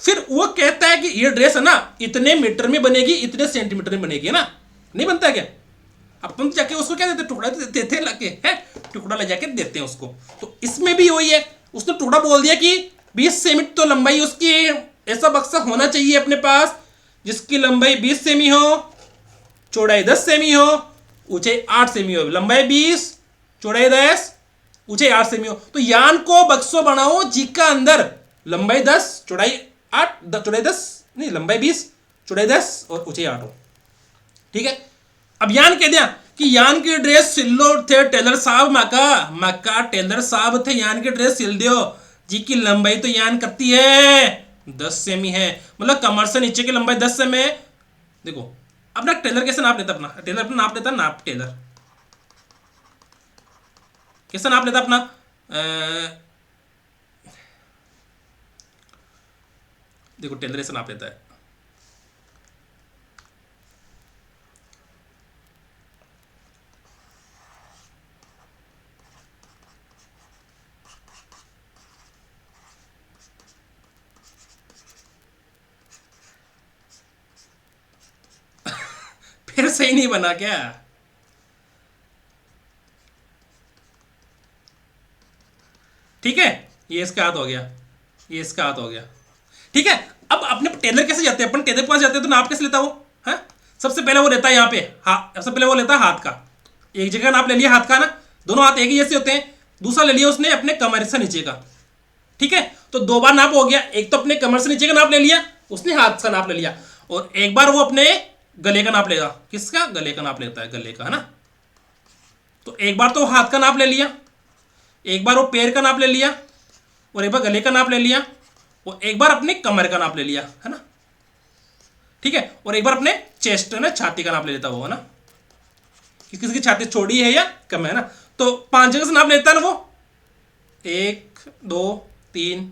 फिर वो कहता है कि ये ड्रेस है ना इतने मीटर में बनेगी, इतने सेंटीमीटर में बनेगी, है ना? नहीं बनता है क्या? अपन तो जाके उसको क्या देते, टुकड़ा देते थे लाके, है टुकड़ा ले जाके देते हैं उसको। तो इसमें भी वही है, उसने टुकड़ा बोल दिया कि 20 सेमी तो लंबाई उसकी, ऐसा बक्सा होना चाहिए अपने पास जिसकी लंबाई 20 सेमी हो, चौड़ाई 10 सेमी हो, ऊंचाई 8 सेमी हो। लंबाई 20, चौड़ाई 10, ऊंचाई 8 सेमी हो। तो यान को बक्सो बनाओ जिसका अंदर लंबाई 10, चौड़ाई 8, चौड़ाई 10 नहीं, लंबाई 20, चौड़ाई 10 और ऊंचाई 8 हो। ठीक है, अब यान कह दिया कि यान की ड्रेस सिल लो थे टेलर साहब, मक्का टेलर साहब थे, यान की ड्रेस सिल दियो जी की लंबाई तो यान करती है 10 सेमी है, मतलब कमर से नीचे की लंबाई 10 सेमी है। देखो अपना टेलर कैसे नाप लेता, अपना टेलर अपना नाप लेता, नाप टेलर कैसे नाप लेता अपना, देखो टेलर ऐसे नाप लेता है। फिर सही नहीं बना क्या? ठीक है, ये इसका हाथ हो गया, ये इसका हाथ हो गया। ठीक है, अब अपने टेलर कैसे जाते हैं, अपन टेलर के पास जाते हैं तो नाप कैसे लेता वो है? सबसे पहले वो लेता है यहाँ पे, हाँ सबसे पहले वो लेता है हाथ का, एक जगह नाप ले लिया हाथ का ना, दोनों हाथ एक ही जैसे होते हैं। दूसरा ले लिया उसने अपने कमर से नीचे का। ठीक है, तो 2 बार नाप हो गया, एक तो अपने कमर से नीचे का नाप ले लिया उसने, हाथ का नाप ले लिया, और एक बार वो अपने गले का नाप लेगा। किसका? गले का नाप लेता है, गले का, है ना? तो एक बार तो हाथ का नाप ले लिया, एक बार वो पैर का नाप ले लिया, और एक बार गले का नाप ले लिया, और एक बार अपने कमर का नाप ले लिया, है ना? ठीक है, और एक बार अपने चेस्ट, है ना, छाती का नाप ले लेता वो, है ना? किसी की छाती छोड़ी है या कम है ना, तो 5 जगह से नाप लेता है ना वो, 1 2 3,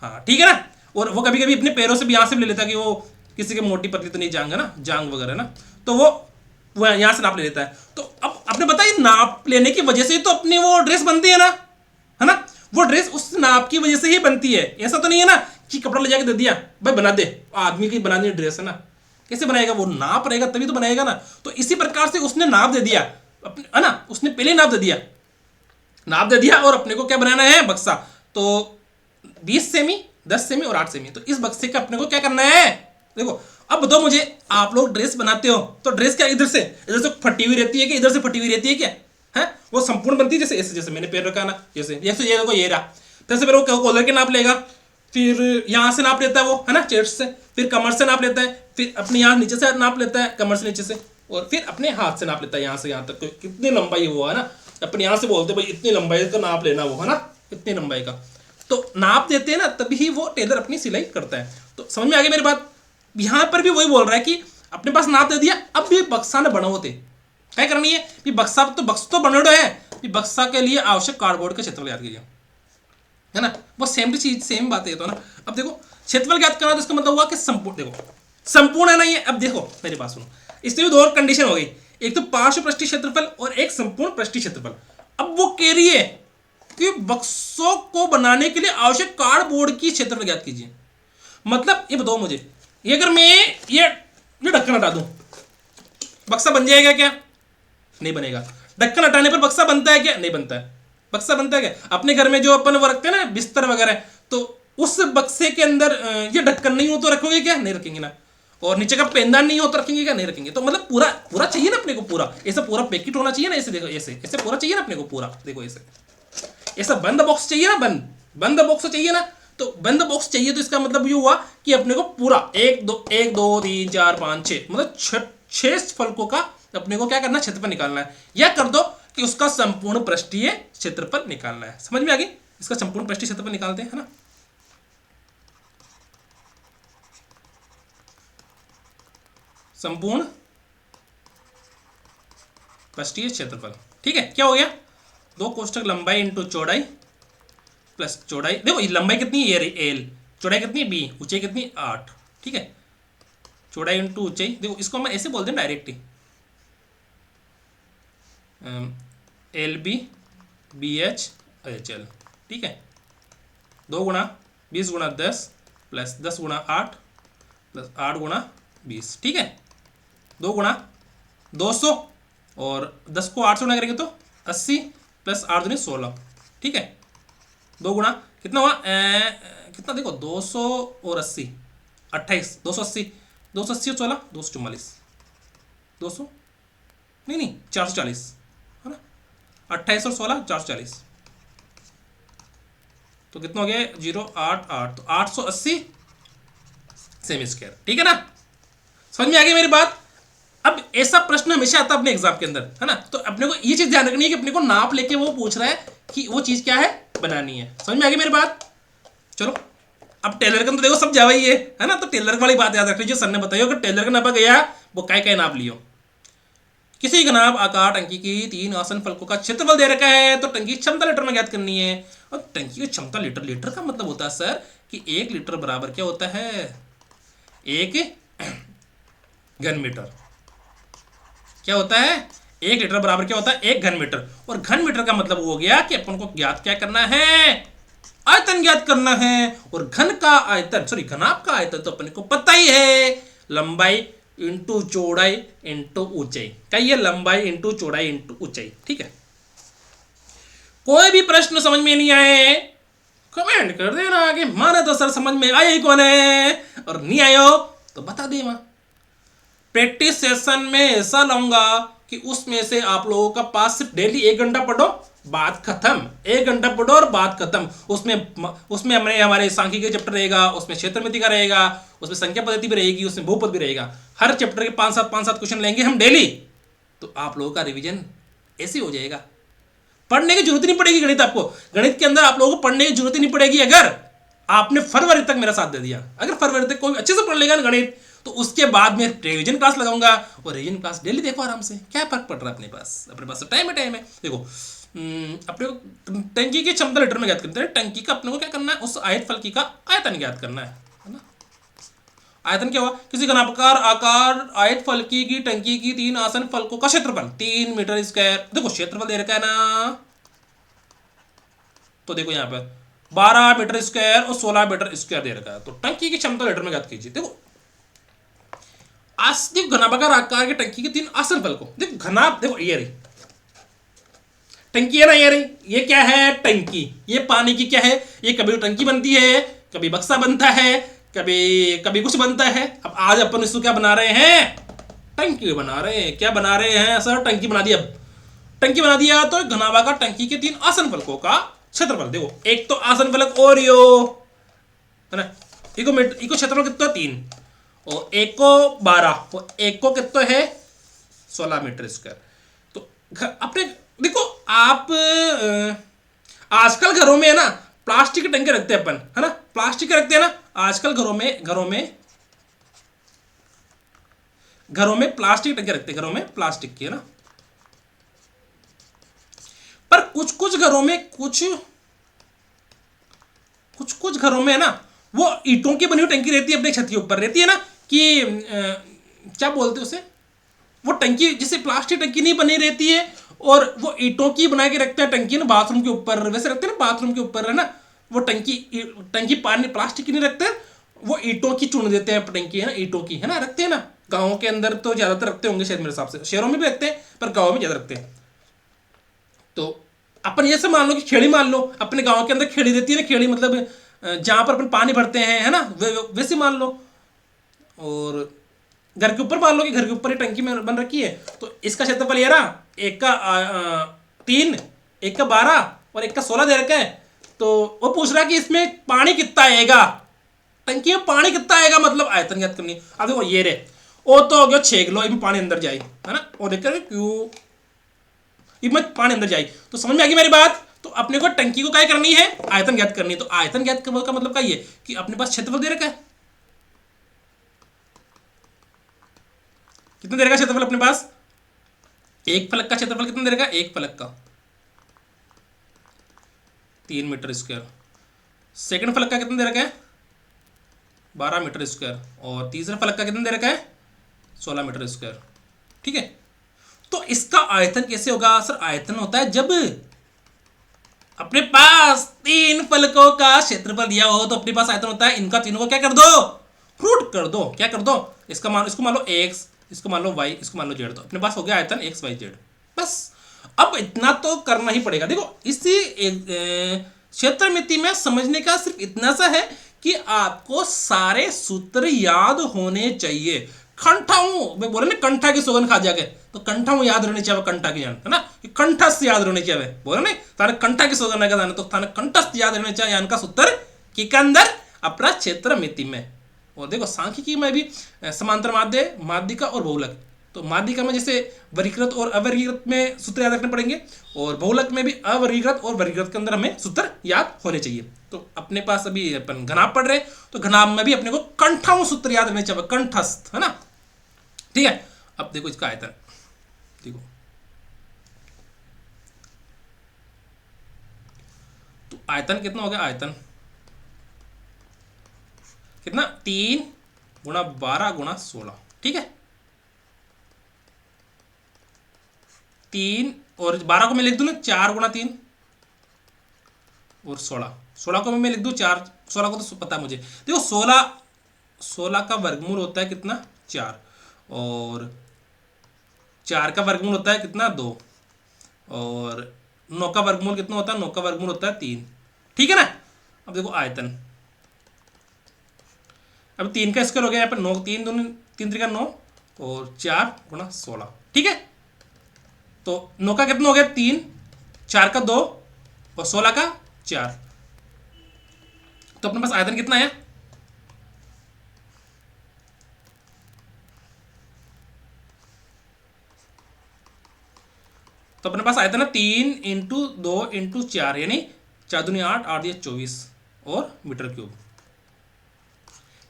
हाँ ठीक है ना। और वो कभी कभी अपने पैरों से भी यहाँ से भी ले लेता है कि वो किसी की मोटी पतली तो नहीं जांग, है ना, जांग वगैरह ना, तो वो यहाँ से नाप ले लेता है। तो अब आपने बताया नाप लेने की वजह से तो अपनी वो ड्रेस बनती है ना, वो ड्रेस उस नाप की वजह से ही बनती है। ऐसा तो नहीं है ना कि कपड़ा ले जाके दे दिया भाई बना दे, आदमी की बनानी ड्रेस है ना, कैसे बनाएगा? वो नाप रहेगा तभी तो बनाएगा ना। तो इसी प्रकार से उसने नाप दे दिया अपने, है ना, उसने पहले नाप दे दिया और अपने को क्या बनाना है? बक्सा। तो 20 सेमी, 10 सेमी और 8 सेमी, तो इस बक्से का अपने को क्या करना है? देखो अब बताओ मुझे, आप लोग ड्रेस बनाते हो तो ड्रेस क्या इधर से फटी हुई रहती है कि इधर से फटी हुई रहती है क्या? है वो संपूर्ण बनती है, जैसे ऐसे, जैसे मैंने पैर रखा ना, जैसे ये देखो ये रहा, फिर से फिर वो कॉलर के नाप लेगा, फिर यहाँ से नाप लेता है वो, है ना, चेस्ट से, फिर कमर से नाप लेता है, फिर अपने यहाँ नीचे से नाप लेता है, कमर से नीचे से, और फिर अपने हाथ से नाप लेता है यहाँ से यहाँ तक कितनी लंबाई वो, है ना, अपने यहाँ से बोलते भाई इतनी लंबाई का नाप लेना वो, है ना, इतनी लंबाई का। तो नाप देते हैं ना तभी वो टेलर अपनी सिलाई करता है। तो समझ में आ गई मेरी बात? यहाँ पर भी वही बोल रहा है कि अपने पास नाप दे दिया, अब भी बक्सा ने बना होते क्या करनी है कि बक्सा तो बनेडो है कि बक्सा के लिए आवश्यक कार्डबोर्ड का क्षेत्रफल याद कीजिए, है ना, वो सेम चीज सेम बात है तो ना। अब देखो क्षेत्रफल ज्ञात करना तो इसका मतलब हुआ कि संपूर्ण, देखो संपूर्ण है ना ये। अब देखो मेरी बात सुनो, इसमें भी 2 कंडीशन हो गई, एक तो पार्श्व पृष्ठीय क्षेत्रफल और एक संपूर्ण पृष्ठीय क्षेत्रफल। अब वो कह रही है कि बक्सों को बनाने के लिए आवश्यक कार्डबोर्ड की क्षेत्रफल ज्ञात कीजिए। मतलब ये बताओ मुझे, ये अगर मैं ये ढक्कन हटा दूं बक्सा बन जाएगा क्या? नहीं बनेगा। ढक्कन हटाने पर बक्सा बनता है क्या? नहीं बनता है। बक्सा बनता है क्या? अपने घर में जो अपन वो रखते हैं ना बिस्तर वगैरह, तो उस बक्से के अंदर ये ढक्कन नहीं हो तो रखोगे क्या? नहीं रखेंगे ना। और नीचे का पेंदान नहीं हो तो रखेंगे क्या? नहीं रखेंगे। तो मतलब पूरा पूरा चाहिए ना अपने को, पूरा ऐसा पूरा पैकेट होना चाहिए ना, ऐसे देखो, ऐसे ऐसे पूरा चाहिए ना अपने को, पूरा देखो ऐसे ऐसा बंद बॉक्स चाहिए ना, बंद बॉक्स चाहिए ना। तो बंद बॉक्स चाहिए तो इसका मतलब ये हुआ कि अपने को पूरा 1 2 3 4 5 6 मतलब 6 फलकों का अपने को क्या करना है? क्षेत्रफल निकालना है। या कर दो कि उसका संपूर्ण पृष्ठीय क्षेत्रफल निकालना है। समझ में आ गई? इसका संपूर्ण पृष्ठीय क्षेत्रफल निकालते हैं, है ना। संपूर्ण पृष्ठीय क्षेत्रफल, ठीक है। क्या हो गया? 2 कोष्ठक लंबाई इंटू चौड़ाई प्लस चौड़ाई, देखो लंबाई कितनी है एल, चौड़ाई कितनी बी, ऊंचाई कितनी 8, ठीक है। चौड़ाई इंटू ऊंचाई, देखो इसको हम ऐसे बोलते हैं डायरेक्ट ही, L B B H H L, ठीक है। 2 गुणा 20 गुणा 10 प्लस 10 गुणा 8 प्लस 8 गुणा 20, ठीक है। 2 गुणा 200 और 10 को 8 से गुणा करेंगे तो 80 प्लस 8 दूनी 16, ठीक है। 2 गुणा कितना हुआ कितना देखो 200 और 80 28, 280 280 और 16 244, 200 नहीं 440 है ना, 28 और 16 440, तो कितना हो गया 088, तो 880 सेमी स्क्वायर, ठीक है ना। समझ में आ गई मेरी बात। अब ऐसा प्रश्न हमेशा आता है अपने एग्जाम के अंदर, है ना, तो अपने को ये चीज ध्यान रखनी है कि अपने को नाप लेके वो पूछ रहा है कि वो चीज क्या है बनानी है। समझ में आ गई मेरी बात। चलो अब टेलर का तो देखो सब जावा ही है ना, तो टेलर वाली बात याद रख लीजिए, सर ने बताइए अगर टेलर का नापा गया वो काय नाप लियो। किसी घनाभ आकार टंकी की 3 आसन फलकों का क्षेत्रफल दे रखा है, तो टंकी की क्षमता लीटर में ज्ञात करनी है। और टंकी की क्षमता लीटर, लीटर का मतलब होता है सर कि 1 लीटर बराबर क्या होता है 1 घन मीटर। क्या होता है 1 लीटर बराबर क्या होता है 1 घन मीटर। और घन मीटर का मतलब हो गया कि अपन को ज्ञात क्या करना है, आयतन ज्ञात करना है। और घन का आयतन सॉरी घनाभ का आयतन तो अपन को पता ही है, लंबाई इंटू चौड़ाई इंटू ऊंचाई। क्या ये लंबाई इंटू चौड़ाई इंटू ऊंचाई, ठीक है। कोई भी प्रश्न समझ में नहीं आए कमेंट कर देना कि माना तो सर समझ में आया ही कौन है, और नहीं आयो तो बता दे। वहां प्रैक्टिस सेशन में ऐसा लाऊंगा कि उसमें से आप लोगों का पास सिर्फ डेली 1 घंटा पढ़ो, बात खत्म। 1 घंटा पढ़ो और बात खत्म। उसमें हमारे सांख्यिकी चैप्टर रहेगा, उसमें क्षेत्रमिति का रहेगा, उसमें संख्या पद्धति भी रहेगी, उसमें बहुपद भी रहेगा। हर चैप्टर के 5-7 क्वेश्चन लेंगे हम डेली, तो आप लोगों का रिवीजन ऐसे हो जाएगा। पढ़ने की जरूरत नहीं पड़ेगी गणित आपको, गणित के अंदर आप लोगों को पढ़ने की जरूरत ही नहीं पड़ेगी अगर आपने फरवरी तक मेरा साथ दे दिया। अगर फरवरी तक कोई अच्छे से पढ़ लेगा ना गणित, तो उसके बाद में रिवीजन क्लास लगाऊंगा, और रिवीजन क्लास डेली देखो आराम से। क्या फर्क पड़ रहा है अपने पास तो टाइम है। देखो अपने को टंकी की क्षमता लीटर में ज्ञात करते हैं। टंकी का अपने को क्या करना है, उस आयत फलकी का आयतन ज्ञात करना है ना। आयतन क्या हुआ, किसी घनाकार आकार आयत फलकी की टंकी की 3 आसन फलकों का क्षेत्रफल 3 मीटर स्क्वायर। देखो क्षेत्रफल दे रखा है ना, तो देखो यहाँ पर 12 मीटर स्क्वायर और 16 मीटर स्क्वायर दे रखा है, तो टंकी की क्षमता लीटर में ज्ञात कीजिए। देखो देखो घनाभाकार आकार की टंकी के 3 आसन फलकों, देखो घनाभ, देखो ये रही टंकी है ना, ये रही, ये क्या है टंकी, ये पानी की क्या है, ये कभी टंकी बनती है, कभी बक्सा बनता है, कभी कुछ बनता है। अब आज अपन इसको क्या बना रहे हैं, टंकी बना रहे हैं। क्या बना रहे हैं सर, टंकी बना दी। अब टंकी बना दिया तो घनाभाकार टंकी के 3 आसन फलकों का क्षेत्रफल। देखो एक तो आसन फलक और यो है ना, इको क्षेत्रफल कितना 3 और एक को 12 और एक को कितना है 16 मीटर स्क्वायर। तो अपने देखो आप आजकल घरों में है ना प्लास्टिक के टंके रखते हैं अपन, है ना, प्लास्टिक के रखते हैं ना आजकल घरों में प्लास्टिक टंके रखते हैं, घरों में प्लास्टिक की, है ना। पर कुछ घरों में कुछ घरों में है ना वो ईंटों की बनी हुई टंकी रहती है, अपने छत के ऊपर रहती है ना, कि क्या बोलते हैं उसे, वो टंकी जिसे प्लास्टिक टंकी नहीं बनी रहती है और वो ईंटों की बना के रखते हैं टंकी ना बाथरूम के ऊपर, वैसे रखते हैं ना बाथरूम के ऊपर, है ना। वो टंकी पानी प्लास्टिक की नहीं रखते, वो ईंटों की चुन देते हैं टंकी, है ना, ईंटों की, है ना, रखते हैं ना। गाँव के अंदर तो ज्यादातर रखते होंगे शायद मेरे हिसाब से, शहरों में भी रखते हैं पर गाँव में ज्यादा रखते हैं। तो अपन ये सब मान लो कि खेड़ी मान लो, अपने गाँव के अंदर खेड़ी देती है ना, खेड़ी मतलब जहाँ पर अपन पानी भरते हैं, है ना, वैसे मान लो। और घर के ऊपर मान लो कि घर के ऊपर ही टंकी में बन रखी है, तो इसका क्षेत्रफल ये रहा, एक का 3, एक का 12 और एक का 16 दे रखा है। तो वो पूछ रहा है कि इसमें पानी कितना आएगा, टंकी में पानी कितना आएगा, मतलब आयतन ज्ञात करनी है। अब देखो ये रे वो तो हो गया 6 किलो, इसमें पानी अंदर जाए, है ना, और देख कर क्यों इसमें पानी अंदर जाए, तो समझ में आ गई मेरी बात। तो अपने को टंकी को क्या करनी है, आयतन ज्ञात करनी है। तो आयतन ज्ञात करने का मतलब क्या है कि अपने पास क्षेत्रफल दे रखा है, कितना दे रखा क्षेत्रफल अपने पास, एक फलक का क्षेत्रफल कितना दे रखा, एक फलक का 3 मीटर स्क्वायर, सेकंड फलक का कितना दे रखा है 12 मीटर स्क्वायर, और तीसरा फलक का कितना दे रखा है 16 मीटर स्क्वायर, ठीक है। तो इसका आयतन कैसे होगा सर, आयतन होता है जब अपने पास तीन फलकों का क्षेत्रफल दिया हो तो अपने पास आयतन होता है, इनका तीनों को क्या कर दो, रूट कर दो। क्या कर दो, इसको मान लो x, इसको मान लो y, इसको मान लो z, तो अपने पास हो गया आयतन x y z। बस अब इतना तो करना ही पड़ेगा। देखो इसी क्षेत्रमिति में समझने का सिर्फ इतना सा है कि आपको सारे सूत्र याद होने चाहिए। कंठाऊ बोले ना, कंठा की सोगन खा जाके, तो कंठाऊ याद रहने चाहिए, कंठा की यान है ना, कंठस्थ याद रहने चाहिए बोले ना, ताने कंठा की सोगन है तो ताने कंठस्थ याद रहने चाहिए यान का सूत्र की के अंदर अपना क्षेत्रमिति में। और देखो सांख्यिकी में भी समांतर माध्य, माध्यिका और बहुलक, तो माध्यिका में जैसे वर्गीकृत और अवर्गीकृत में सूत्र याद रखने पड़ेंगे, और बहुलक में भी अवर्गीकृत और वर्गीकृत के अंदर हमें सूत्र याद होने चाहिए। तो अपने पास अभी अपन घनाभ पढ़ रहे, तो घनाभ में भी अपने को कंठाऊ सूत्र याद रहने चाहिए, कंठस्थ है ना। ठीक है, अब देखो इसका आयतन, देखो तो आयतन कितना हो गया, आयतन कितना 3 गुणा 12 गुणा 16। ठीक है, 3 और 12 को मैं लिख दूं ना 4 गुणा 3 और 16 को मैं लिख दूं 4, 16 को तो पता है मुझे। देखो 16 का वर्गमूल होता है कितना 4, और 4 का वर्गमूल होता है कितना 2, और 9 का वर्गमूल कितना होता है, 9 का वर्गमूल होता है 3। ठीक है ना। अब देखो आयतन, अब 3 का स्क्वायर हो गया यहाँ पर 9, 3 दूनी 3 त्रिका 9 और 4 गुणा 16। ठीक है, तो 9 का कितना हो गया 3, 4 का 2 और 16 का 4, तो अपने पास आयतन कितना है, तो अपने पास आयतन है 3 इंटू 2 इंटू 4, यानी 4 दूनी 8, 8 दिए 24 और मीटर क्यूब।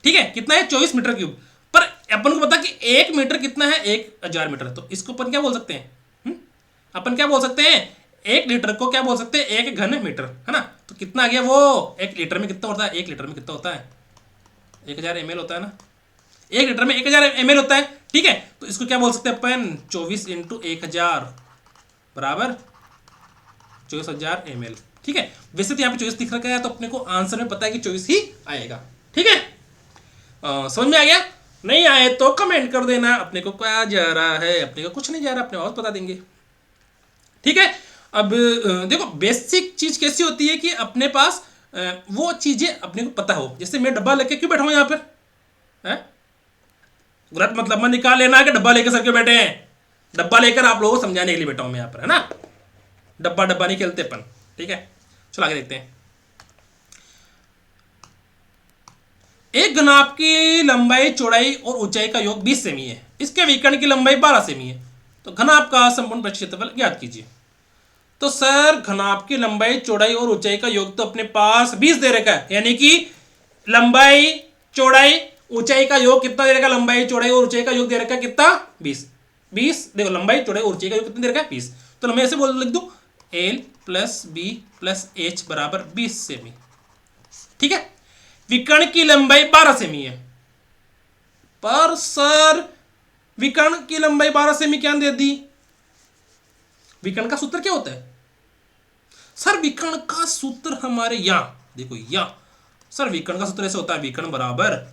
ठीक है, कितना है 24 मीटर क्यूब। पर अपन को पता कि 1 मीटर कितना है 1000 मीटर, तो इसको अपन क्या बोल सकते हैं, अपन क्या बोल सकते हैं, 1 लीटर को क्या बोल सकते हैं 1 घन मीटर, है ना। तो कितना आ गया वो 1 लीटर में कितना होता है, 1 लीटर में कितना होता है 1000 ml होता है ना, 1 लीटर में 1000 ml होता है। ठीक है, तो इसको क्या बोल सकते हैं अपन 24 इंटू 1000 बराबर 24,000 ml। ठीक है, वैसे तो यहाँ पे 24 दिख रखा है, तो अपने को आंसर में पता है कि 24 ही आएगा। ठीक है, समझ में आ गया, नहीं आए तो कमेंट कर देना, अपने को क्या जा रहा है, अपने को कुछ नहीं जा रहा, अपने और बता देंगे। ठीक है, अब देखो बेसिक चीज कैसी होती है कि अपने पास वो चीजें अपने को पता हो। जैसे मैं डब्बा लेके क्यों बैठा हूं यहाँ पर, गलत मतलब मैं निकाल लेना कि डब्बा लेकर सर क्यों बैठे हैं, डब्बा लेकर आप लोगों को समझाने के लिए बैठा हूं मैं यहाँ पर, है ना। डब्बा डब्बा नहीं खेलते अपन। ठीक है, चलो आगे देखते हैं। एक घनाभ की लंबाई चौड़ाई और ऊंचाई का योग 20 सेमी है, इसके विकर्ण की लंबाई 12 सेमी है, तो घनाभ का संपूर्ण पृष्ठ क्षेत्रफल ज्ञात कीजिए। तो सर घनाभ की लंबाई चौड़ाई और ऊंचाई का योग तो अपने पास 20 दे रखा है, यानी कि लंबाई चौड़ाई ऊंचाई का योग कितना दे रखा है, लंबाई चौड़ाई और ऊंचाई का योग दे रखा है कितना 20। देखो लंबाई चौड़ाई और ऊंचाई का योग कितना दे रखा है 20, तो मैं ऐसे बोल लिख दूं L plus B plus H बराबर 20 सेमी। ठीक है, विकर्ण की लंबाई 12 सेमी है, पर सर विकर्ण की लंबाई 12 सेमी क्या दे दी, विकर्ण का सूत्र क्या होता है सर, विकर्ण का सूत्र हमारे यहां देखो, यहां सर विकर्ण का सूत्र ऐसे होता है, विकर्ण बराबर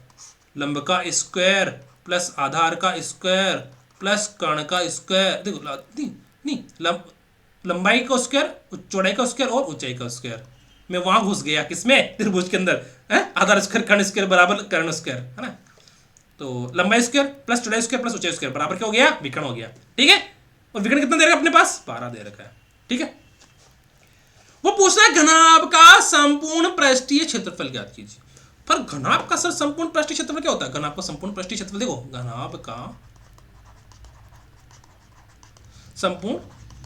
लंब का स्क्वायर प्लस आधार का स्क्वायर प्लस कर्ण का स्क्वायर। देखो नहीं लंबाई का स्क्वायर, चौड़ाई का स्क्वायर और ऊंचाई का स्क्वायर। मैं वहां घुस गया किसमें, त्रिभुज के अंदर, आधार स्क्वायर कर्ण स्क्वायर बराबर कर्ण स्क्वायर, है ना। तो लंबाई स्क्वायर प्लस चौड़ाई स्क्वायर प्लस ऊंचाई स्क्वायर बराबर क्या हो गया, विकर्ण हो गया। ठीक है, और विकर्ण कितना दे रखा अपने पास 12 दे रखा है। ठीक है, वो पूछ रहा है घनाभ का संपूर्ण पृष्ठीय क्षेत्रफल ज्ञात कीजिए। पर घनाभ का सर संपूर्ण पृष्ठीय क्षेत्रफल क्या होता है, घनाभ का संपूर्ण पृष्ठीय क्षेत्रफल देखो, घनाभ का संपूर्ण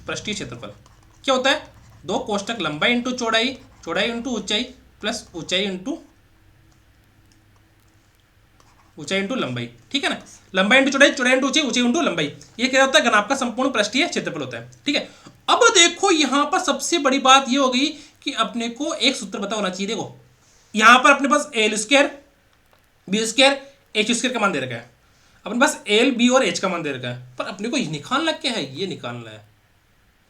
पृष्ठीय क्षेत्रफल क्या होता है, 2 कोष्टक लंबाई इंटू चौड़ाई, चौड़ाई इंटू ऊंचाई प्लस ऊंचाई इंटू लंबाई। ठीक है ना, लंबाई इंटू चौड़ाई, चौड़ाई इंटू ऊंचाई, ऊंचाई इंटू लंबाई, ये क्या होता है घनाभ का संपूर्ण पृष्ठीय क्षेत्रफल होता है। ठीक है, अब देखो यहां पर सबसे बड़ी बात ये हो गई कि अपने को एक सूत्र पता होना चाहिए। देखो यहां पर अपने पास L square B square H square का मान दे रखा है, अपने पास एल बी और एच का मान दे रखा है, पर अपने को ये निकालना क्या है, ये निकालना है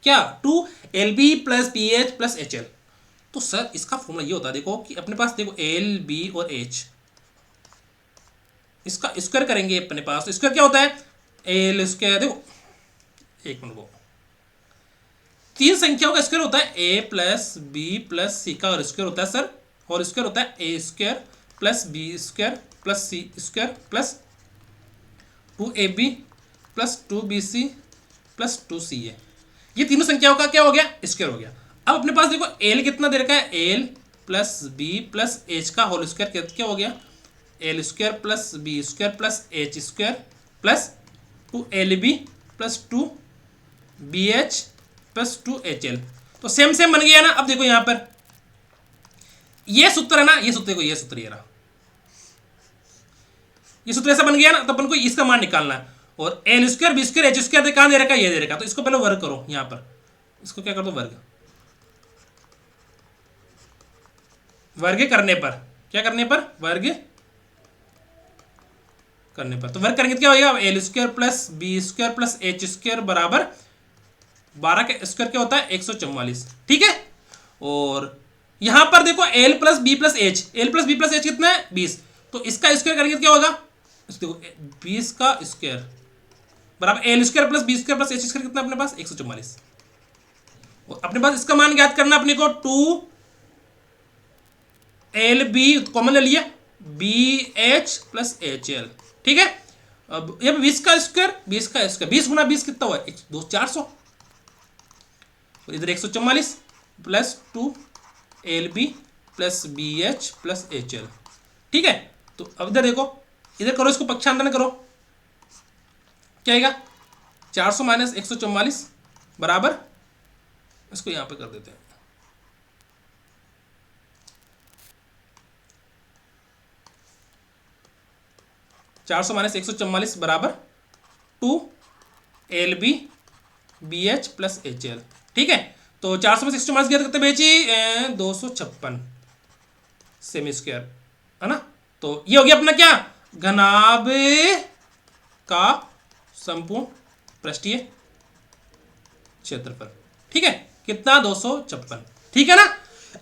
क्या 2 L B plus B H plus H L. तो सर इसका फॉर्मूला ये होता है, देखो कि अपने पास देखो एल बी और एच, इसका स्क्वायर करेंगे अपने पास, तो स्क्वायर क्या होता है, एल स्क्वायर, देखो एक मिनट को, तीन संख्याओं का स्क्वायर होता है ए प्लस बी प्लस सी का और स्क्वायर होता है सर, और स्क्वायर होता है A square plus B square plus C square plus 2ab plus 2bc plus 2ca। ये तीनों संख्याओं का क्या हो गया, स्क्वायर हो गया। अब अपने पास देखो एल कितना दे रखा है, L plus B plus H का होल स्क्वायर क्या हो गया, L square plus B square plus H square plus 2lb plus 2bh plus 2hl। तो सेम सेम बन गया ना। अब देखो यहां पर ये सूत्र है ना, ये सूत्र देखो, ये सूत्र ये रहा, ये सूत्र ऐसा बन गया ना, तो अपन को इसका मान निकालना है। और L square B square H square कहां दे रखा है, ये दे रखा, तो इसको पहले वर्ग करो, यहां पर इसको क्या कर दो वर्ग, वर्ग करने पर क्या करने पर, वर्ग करने पर, तो वर्ग करेंगे तो क्या होगा, L square plus B square plus H square बराबर 12 का स्क्वायर क्या होता है 144, ठीक है। और यहां पर देखो L plus B plus H, L plus B plus H कितना है 20, तो इसका स्क्वायर करेंगे तो क्या होगा, देखो 20 का स्क्वायर बराबर L square plus B square plus H square कितना अपने पास 144। और अपने पास इसका मान ज्ञात करना अपने को 2lb कॉमन ले लिया bh प्लस hl, ठीक है। अब ये 20 का स्क्वायर 20 गुना 20 कितना हुआ 400, और इधर 144 plus 2lb plus bh plus hl, ठीक है। तो अब इधर देखो, इधर करो इसको पक्षांतरण करो, क्या आएगा 400 माइनस 144 बराबर, इसको यहां पे कर देते हैं, चार सौ माइनस 144 बराबर 2lb bh प्लस hl, ठीक है। तो 400 में 144 गया कितने बेची 256 सेमी स्क्वायर, है ना। तो ये हो गया अपना क्या, घनाभ का संपूर्ण पृष्ठीय क्षेत्रफल, ठीक है, कितना 256, ठीक है ना।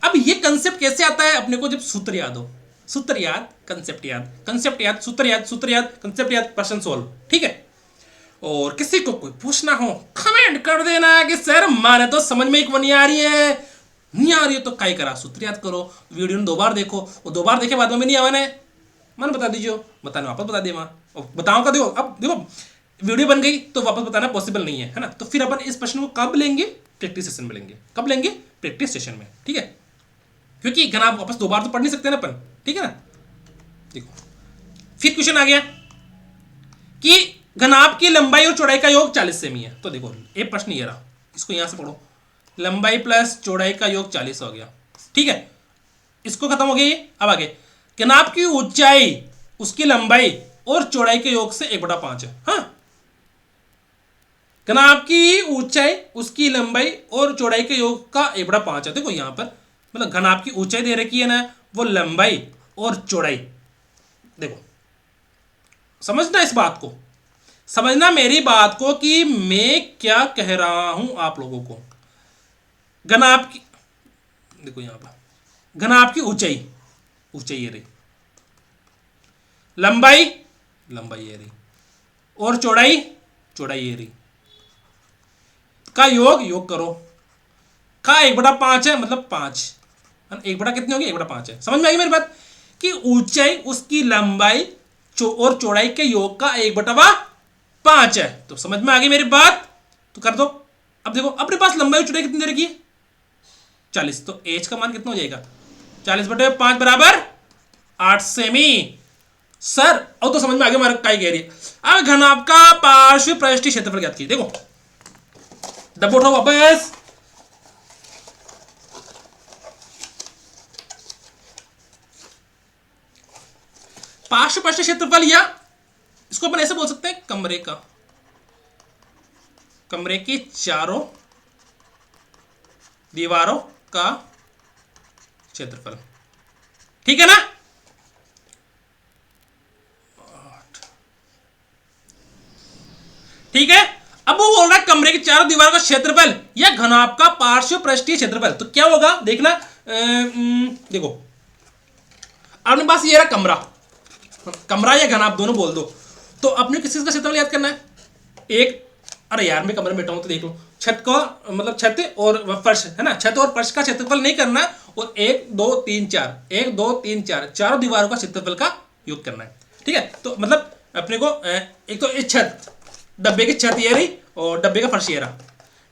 अब ये कंसेप्ट कैसे आता है अपने को, जब सूत्र याद हो, सूत्र याद कंसेप्ट याद, कंसेप्ट याद सूत्र याद, सूत्र याद कंसेप्ट याद, प्रश्न सोल्व, ठीक है। और किसी को कोई पूछना हो कमेंट कर देना कि सर माने तो समझ में एक नहीं आ रही है, नहीं आ रही है तो काय करा सूत्र याद करो, वीडियो 2 बार देखो, और 2 बार देखे बाद में नहीं आवा ना मन बता दीजिए, बताने वापस बता दिए वहां बताओ का, देखो अब देखो वीडियो बन गई तो वापस बताना पॉसिबल नहीं है ना। तो फिर अपन इस प्रश्न को कब लेंगे, प्रैक्टिस सेशन में लेंगे, कब लेंगे प्रैक्टिस सेशन में, ठीक है, क्योंकि घनाभ वापस 2 बार तो पढ़ नहीं सकते ना अपन, ठीक है ना। देखो फिर क्वेश्चन आ गया कि घनाभ की लंबाई और चौड़ाई का योग 40 सेमी है। तो देखो ये प्रश्न ये रहा, इसको यहां से पढ़ो, लंबाई प्लस चौड़ाई का योग 40 हो गया, ठीक है, इसको खत्म हो गया ये। अब आगे घनाभ की ऊंचाई उसकी लंबाई और चौड़ाई के योग से 1/5 है, हाँ, घनाभ की ऊंचाई उसकी लंबाई और चौड़ाई के योग का 1/5 है। देखो यहां पर मतलब घनाभ की ऊंचाई दे रखी है ना, वो लंबाई और चौड़ाई, देखो समझना इस बात को, समझना मेरी बात को कि मैं क्या कह रहा हूं आप लोगों को। घनाभ की देखो यहां पर घनाभ की ऊंचाई, ऊंचाई ये रही, लंबाई ये रही, और चौड़ाई ये रही, का योग करो, का 1/5 है मतलब 5, 1 बटा कितनी होगी 1/5 है। समझ में आई मेरी बात कि ऊंचाई उसकी लंबाई और चौड़ाई के योग का 1/5 है। तो समझ में आ गई मेरी बात, तो कर दो। अब देखो अपने पास लंबाई और चौड़ाई कितनी दे रखी है 40, तो एच का मान कितना हो जाएगा 40/5 बराबर 8 सेमी। सर अब तो समझ में आ गया हमारा काय कह रही है। अब घनाभ का पार्श्व पृष्ठीय क्षेत्रफल ज्ञात कीजिए। देखो डब्बा उठाओ वापस, पार्श्व पृष्ठीय क्षेत्रफल, या इसको अपन ऐसे बोल सकते हैं कमरे की चारों दीवारों का क्षेत्रफल, ठीक है ना। ठीक है, अब वो बोल रहा है कमरे की चारों दीवारों का क्षेत्रफल या घनाभ का पार्श्व पृष्ठीय क्षेत्रफल। तो क्या होगा देखना, देखो अपने पास ये रहा कमरा, कमरा या घन आप दोनों बोल दो, तो अपने किस चीज का क्षेत्रफल याद करना है? एक, अरे यार मैं कमरे में बैठा हूं तो देख लो, छत का मतलब छत और फर्श है ना, छत और फर्श का क्षेत्रफल नहीं करना है, और 1 2 3 4 1 2 3 4 चारों दीवारों का क्षेत्रफल का योग करना है। ठीक है, तो मतलब अपने को एक तो इस छत, डब्बे की छत ये रही और डब्बे का फर्श ये रहा,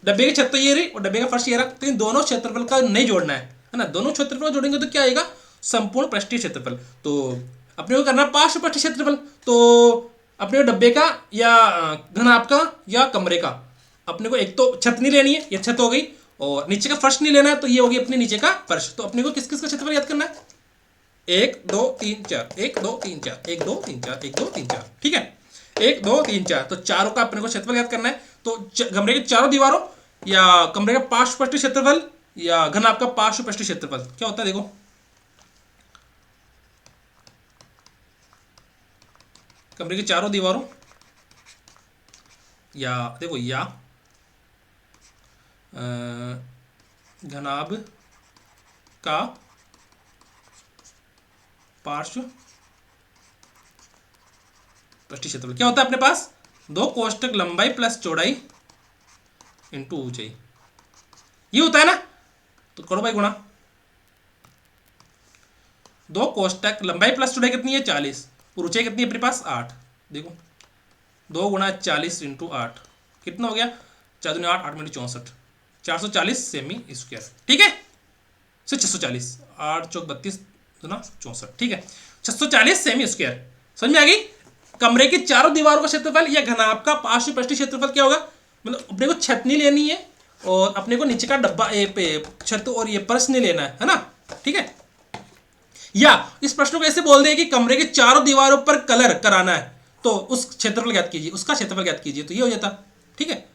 डब्बे की छत तो ये रही और डब्बे का फर्श ये रहा, तो इन दोनों क्षेत्रफल का नहीं जोड़ना है ना, दोनों क्षेत्रफल जोड़ेंगे तो क्या आएगा? संपूर्ण पृष्ठीय क्षेत्रफल। तो अपने को करना पार्श्व पृष्ठीय क्षेत्रफल, तो अपने को डब्बे का या घनाभ का या कमरे का, अपने को एक तो छत नहीं लेनी है, ये छत हो गई, और नीचे का फर्श नहीं लेना है, तो ये होगी अपने नीचे का फर्श। तो अपने को किस किस का क्षेत्रफल याद करना है? 1 2 3 4 1 2 3 4 1 2 3 4 1 2 3 4। ठीक है, 1 2 3 4, तो चारों का अपने को क्षेत्रफल याद करना है। तो कमरे की चारों दीवारों या कमरे का पार्श्व पृष्ठीय क्षेत्रफल या घनाभ का पार्श्व पृष्ठीय क्षेत्रफल क्या होता है? देखो कमरे की चारों दीवारों या देखो या घनाभ का पार्श्व पृष्ठीय क्षेत्रफल क्या होता है अपने पास? 2 कोष्टक लंबाई प्लस चौड़ाई इंटू ऊंचाई, ये होता है ना। तो करो भाई गुणा, 2 कोष्टक लंबाई प्लस चौड़ाई कितनी है? 40, और ऊंचाई कितनी है अपने पास? 8। देखो 2 गुणा 40 इंटू 8 कितना हो गया? 4 दूनी 8, 8 में 64, 440 सेमी स्क्वायर। ठीक है, से 640, 8 चौक 32 दूना 64। ठीक है, 640 सेमी स्क्वायर। समझ में आ गई? कमरे की चारों दीवारों का क्षेत्रफल या घनाभ का पार्श्व पृष्ठीय क्षेत्रफल क्या होगा? मतलब अपने को छत नहीं लेनी है और अपने को नीचे का डब्बा छत और ये पर्स नहीं लेना है ना। ठीक है, या इस प्रश्न को ऐसे बोल दे कि कमरे की चारों दीवारों पर कलर कराना है, तो उस क्षेत्रफल ज्ञात कीजिए, उसका क्षेत्रफल ज्ञात कीजिए, तो ये हो जाता। ठीक है,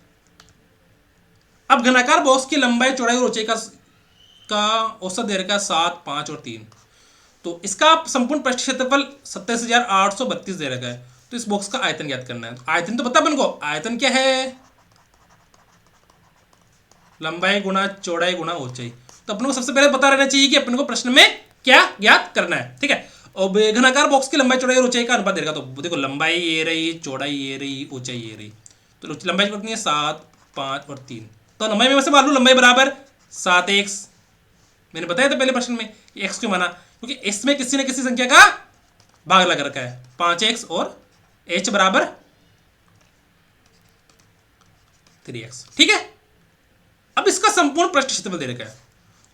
अब घनाकार बॉक्स की लंबाई चौड़ाई और ऊंचाई का औसत दे रखा है 7 5 और 3, तो इसका संपूर्ण पृष्ठ क्षेत्रफल 27,832 दे रखा है। तो इस बॉक्स का आयतन ज्ञात करना है। आयतन तो पता अपन को, आयतन क्या है? लंबाई गुणा चौड़ाई गुणा ऊंचाई। तो अपन को सबसे पहले पता रहना चाहिए कि अपन को प्रश्न में क्या ज्ञात करना है। ठीक है, और घनाकार बॉक्स की लंबाई चौड़ाई और ऊंचाई का अनुपात देगा। तो देखो लंबाई ये रही, चौड़ाई ये रही, ऊंचाई ये रही, तो लंबाई कितनी है? 7 5 और 3। तो लंबाई में वैसे मान लो लंबाई बराबर 7x, मैंने बताया था पहले प्रश्न में x क्यों माना, क्योंकि इसमें किसी न किसी संख्या का भाग लग रखा है, 5x और h बराबर 3x। ठीक है, अब इसका संपूर्ण पृष्ठ क्षेत्रफल दे रखा है।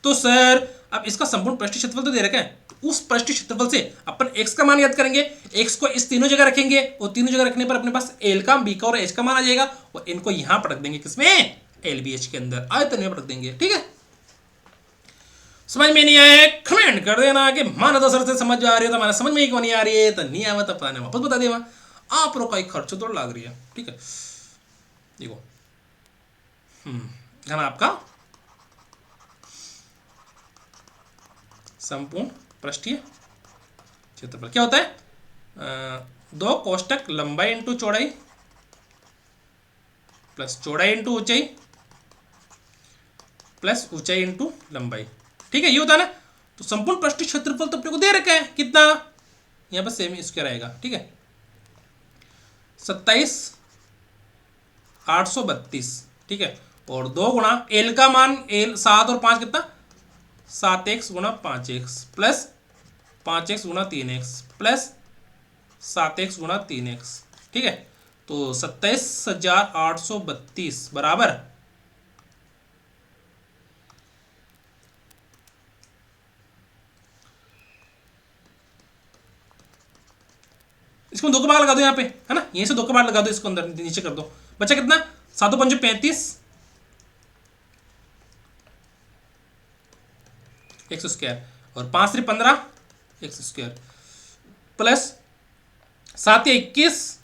तो सर अब इसका संपूर्ण पृष्ठ क्षेत्रफल तो दे रखा है, तो उस पृष्ठ क्षेत्रफल से अपन x का मान याद करेंगे। x को इस तीनों जगह रखेंगे और तीनों जगह रखने पर अपने पास l का, b का और h का मान आ जाएगा, और इनको यहां पटक देंगे, किसमें? LBH के अंदर, आयतन में पटक देंगे। ठीक है, समझ में नहीं आया कमेंट कर देना कि माना तो सर से समझ आ रही है, तो हमारा समझ में ही क्यों नहीं आ रही है, तो नहीं आवा तो पता नहीं वापस बता देवा, आप लोग का खर्च तो लग रही है। ठीक है, देखो घन आपका संपूर्ण पृष्ठीय क्षेत्रफल क्या होता है? 2 कोष्टक लंबाई इंटू चौड़ाई प्लस चौड़ाई इंटू ऊंचाई प्लस ऊंचाई इंटू लंबाई। ठीक है, ये होता है ना। तो संपूर्ण पृष्ठीय क्षेत्रफल तो अपने को दे रखा है, कितना? यहां पर सेमी स्क्वायर आएगा। ठीक है, 27,832। ठीक है, और 2 गुणा एल का मान, एल 7 और 5 कितना? 7x गुणा 5x प्लस 5x गुणा 3x प्लस 7x गुणा 3x। ठीक है, तो 27,832 बराबर इसको 2 का भाग लगा दो यहाँ पे, है ना, यहीं से 2 का भाग लगा दो, इसको अंदर नीचे कर दो, बचा कितना? 7 5 35 एक्स स्क्वायर और 5 3 15 x square plus 7 21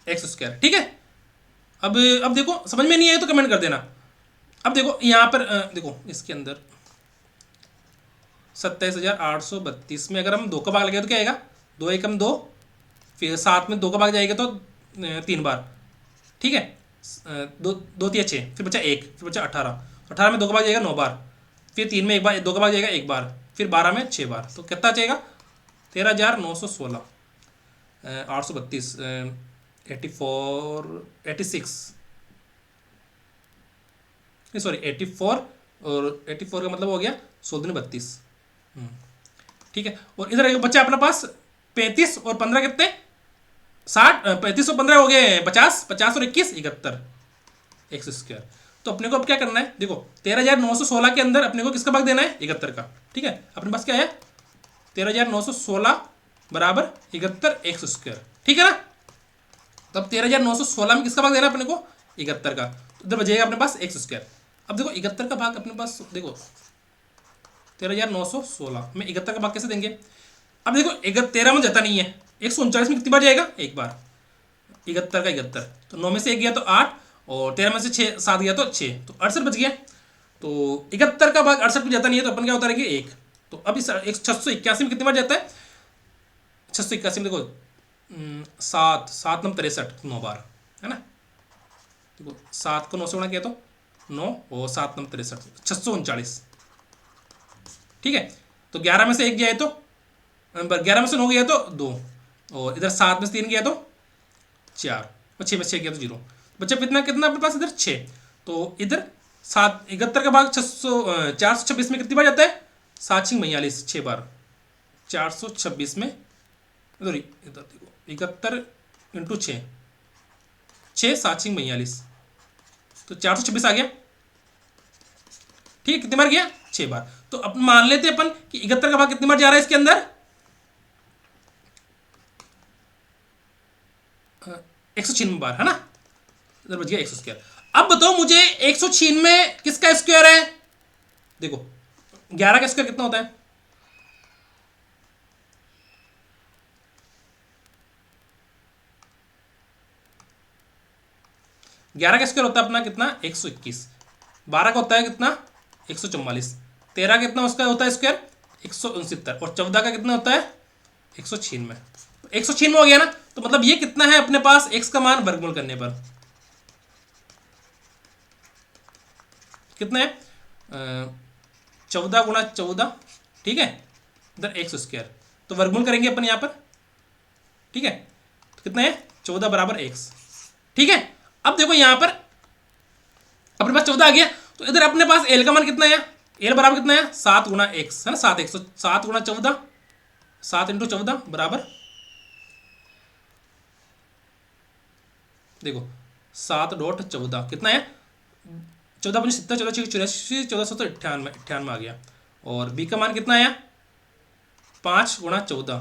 x square. ठीक है, अब देखो समझ में नहीं आया तो कमेंट कर देना। अब देखो यहाँ पर देखो इसके अंदर 27,832 में अगर हम 2 का भाग लगे तो क्या आएगा? 2 एकम 2, फिर 7 में 2 का भाग जाएगा तो 3 बार। ठीक है, 2 3 6, फिर बचा 1, फिर बचा 18, 18 में 2 का भाग जाएगा 9 बार, फिर 3 में एक बार, 2 का भाग जाएगा एक बार, फिर 12 में 6 बार, तो कितना चाहिएगा 13,916, 832, 86, नहीं सॉरी 84, और 84 का मतलब हो गया 16 32। ठीक है, और इधर बच्चा अपने पास 35 और 15 कितने 60, 35 और 15 हो गए 50, 50 और 21 71 एक्स स्क्वायर। तो अपने को अब क्या करना है, देखो 13,916 के अंदर अपने को किसका भाग देना है 71 का। ठीक है, अपने पास क्या है 13,916 बराबर 71 एक्स स्क्वायर। ठीक है ना, तब 13,916 में किसका भाग देना है अपने को 71 का, तो इधर बचेगा अपने पास एक्स स्क्वायर। अब देखो 71 का भाग अपने पास, देखो 13,916 में 71 का भाग कैसे देंगे। अब देखो 13 में जाता नहीं है, 139 में कितनी बार जाएगा एक बार, 71 का 71, तो 9 में से 1 गया तो 8, और 13 में से 6 7 गया तो 6, तो 68 बच गया। तो 71 का भाग 68 में जाता नहीं है, तो अपन क्या होता है 1, तो अब इस 681 में कितनी बार जाता है, 681 में देखो 7 7 9 63, 9 बार है ना। देखो 7 को 9 से गुणा किया तो 9, और 7 9 63, 639। ठीक है, तो 11 में से 1 गया है तो 11 में से 9 गया तो 2, और इधर 7 में से 3 गया तो 4, और 6 में से 6 गया तो 0, बच्चा कितना कितना अपने पास इधर 6। तो इधर 71 का भाग 426 में कितनी बार जाता है 7 6 42, 6 बार 426 में, इधर इधर देखो 71 इंटू 6, 6 7 6 42, तो 426 आ गया। ठीक है, कितनी बार गया 6 बार। तो अब मान लेते अपन कि 71 का भाग कितनी बार जा रहा है इसके अंदर 196 बार है ना, इधर बच गया एक्स स्क्वायर। अब बताओ मुझे 196 में किसका स्क्वायर है, देखो 11 का स्क्वायर कितना होता है, ग्यारह का स्क्वायर होता है अपना कितना 121, 12 का होता है कितना 144, 13 का कितना उसका होता है स्क्वायर 169, और 14 का कितना होता है 196। 196 हो गया ना, तो मतलब ये कितना है अपने पास x का मान वर्गमूल करने पर कितना है 14 गुणा 14, ठीक है, इधर एक्स स्क्वायर, तो वर्गमूल करेंगे अपन यहाँ पर। ठीक है, तो कितना है 14 बराबर एक्स। ठीक है, अब देखो यहाँ पर अपने पास 14 आ गया, तो इधर अपने पास एल का मान कितना है, एल बराबर कितना है 7 गुणा एक्स है ना, 7 एक्स, 7 गुणा 14, 7 इंटू 14 बराबर, देखो 7.14 कितना है 14 पंजे 70, 14 6 84, 14 98, 98 आ गया। और बी का मान कितना आया 5 गुणा 14,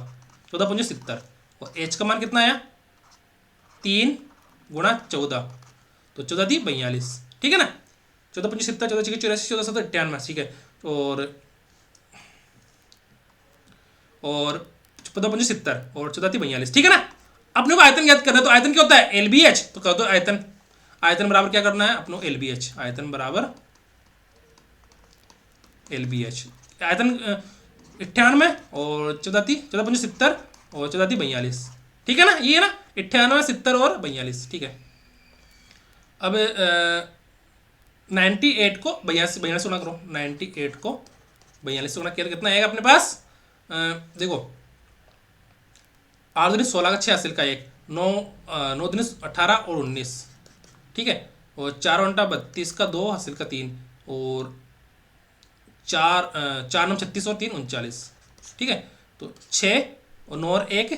14 पंजे 70, और एच का मान कितना आया 3 गुणा 14, तो 14 थी 42। ठीक है ना, 14 पंजे 70, 14 6 84, 14 98, ठीक है, और 14 पंजे 70 और 14 थी 42। ठीक है ना, अपने को आयतन ज्ञात करना है, तो आयतन क्या होता है एल बी एच, तो कह दो आयतन, आयतन बराबर क्या करना है अपने एल बी एच, आयतन बराबर एल बी एच, आयतन 98 और 14 थी 14 पंजे 70 और 14 थी 42। ठीक है ना, ये है ना 98 70 और 42। ठीक है, अब 98 को 42 गुना करो, 98 को 42 गुना किया कितना आएगा अपने पास, देखो 8 दिन 16 का 6 हासिल का 1, 9 दिन 18 और 19, ठीक है, और 4 घंटा 32 का 2 हासिल का 3, और 4 9 36 और 3 39। ठीक है, तो 6 और 9 और 1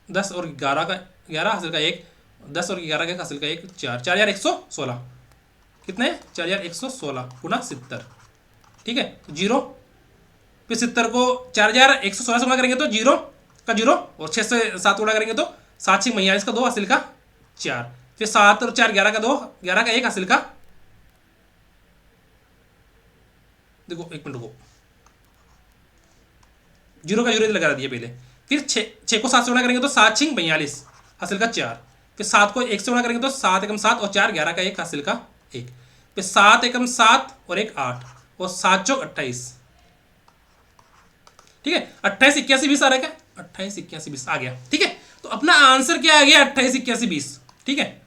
10 और 11 का 11 हासिल का 1, 10 और 11 का हासिल का 1 4, 4116 कितने 4116 गुना 70। ठीक है, तो 0, फिर 70 को 4116 से गुणा करेंगे तो 0 का 0, और 6 से 7 गुणा करेंगे तो 7 6 42 का 2 हासिल का 4, फिर 7 और 4 11 का 2, 11 का 1 हासिल का, देखो एक मिनट को 0 का 0 लगा दिया पहले, फिर 6 को 7 से गुणा करेंगे तो 7 6 42 हासिल का 4, फिर 7 को 1 से गुणा करेंगे तो 7 एकम 7 और 4 11 का 1 हासिल का 1, फिर 7 एकम 7 और 1 8, और 7 चौक 28। ठीक है, 28 81 20 आ रहा है क्या, 28 81 20 आ गया। ठीक है, तो अपना आंसर क्या आ गया 28 81 20। ठीक है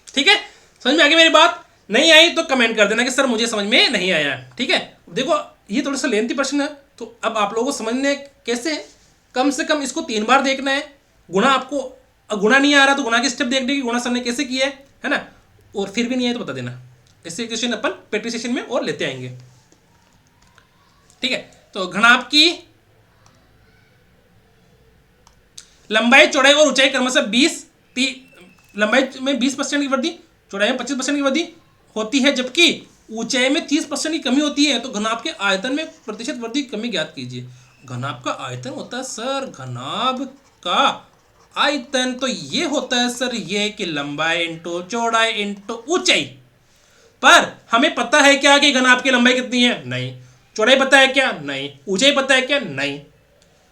ठीक है, समझ में आ गई मेरी बात। नहीं आई तो कमेंट कर देना कि सर मुझे समझ में नहीं आया। ठीक है, देखो ये थोड़ा सा लेंथी प्रश्न है, तो अब आप लोगों को समझने कैसे है, कम से कम इसको 3 बार देखना है। गुणा आपको गुणा नहीं आ रहा तो गुणा की स्टेप देखने की गुणा सर ने कैसे किया है ना, और फिर भी नहीं आया तो बता देना। ऐसे क्वेश्चन अपन प्रैक्टिस सेशन में और लेते आएंगे। ठीक है, तो घनाभ की लंबाई चौड़ाई और ऊंचाई क्रमशः 20 लंबाई में 20% की वृद्धि, चौड़ाई में 25% की वृद्धि होती है, जबकि ऊंचाई में 30% की कमी होती है। तो घनाभ के आयतन में प्रतिशत वृद्धि कमी ज्ञात कीजिए। घनाभ का आयतन होता है सर, घनाभ का आयतन तो ये होता है सर, ये कि लंबाई इंटू चौड़ाई इंटू ऊंचाई। पर हमें पता है क्या कि घनाभ की लंबाई कितनी है? नहीं। चौड़ाई पता है क्या? नहीं। ऊंचाई पता है क्या? नहीं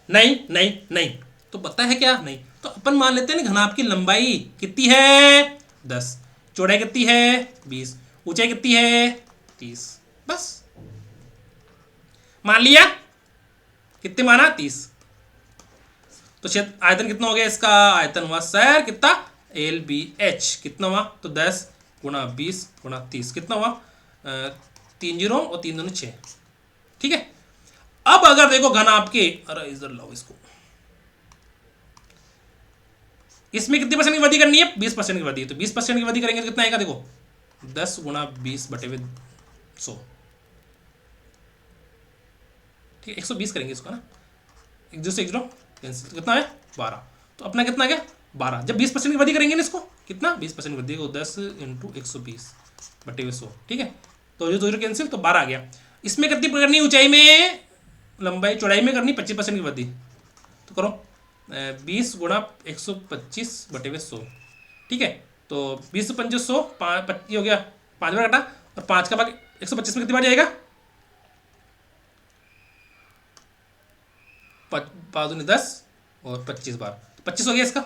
नहीं नहीं नहीं। तो पता है क्या? नहीं। तो अपन मान लेते हैं ना घनाभ की लंबाई कितनी है? 10। चौड़ाई कितनी है? 20। ऊंचाई कितनी है? 30। बस मान लिया। कितने माना? 30। तो क्षेत्र आयतन कितना हो गया इसका? आयतन हुआ सर कितना? LBH कितना हुआ? तो 10 गुणा 20 गुणा 30 कितना हुआ? 3 जीरो और 3 दूनी 6। ठीक है, अब अगर देखो घनाभ के, अरे इधर लाओ इसको, इसमें कितने परसेंट की वृद्धि करनी है? 20% की वृद्धि। तो 20% की वृद्धि करेंगे तो कितना आएगा? देखो 10 गुणा 20 बटे 100। ठीक है, 120 करेंगे इसको ना, एक दूसरे एक जीरो कैंसिल, तो कितना है? 12। तो अपना कितना आ गया? 12। जब 20% की वृद्धि करेंगे ना इसको, कितना? 20% की वृद्धि को 10 इंटू 120 बटे 100। ठीक है, तो जो दो जीरो कैंसिल, तो 12 आ गया। इसमें कितनी करनी? ऊंचाई में, लंबाई चौड़ाई में करनी 25% की वृद्धि। तो करो 20 गुणा 125 बटे 100। ठीक है, तो 20 से 5 100, ये हो गया 5 बार घटा, और 5 का भाग 125 में कितनी बार जाएगा? 5 दूनी 10 और 25 बार, 25 हो गया इसका।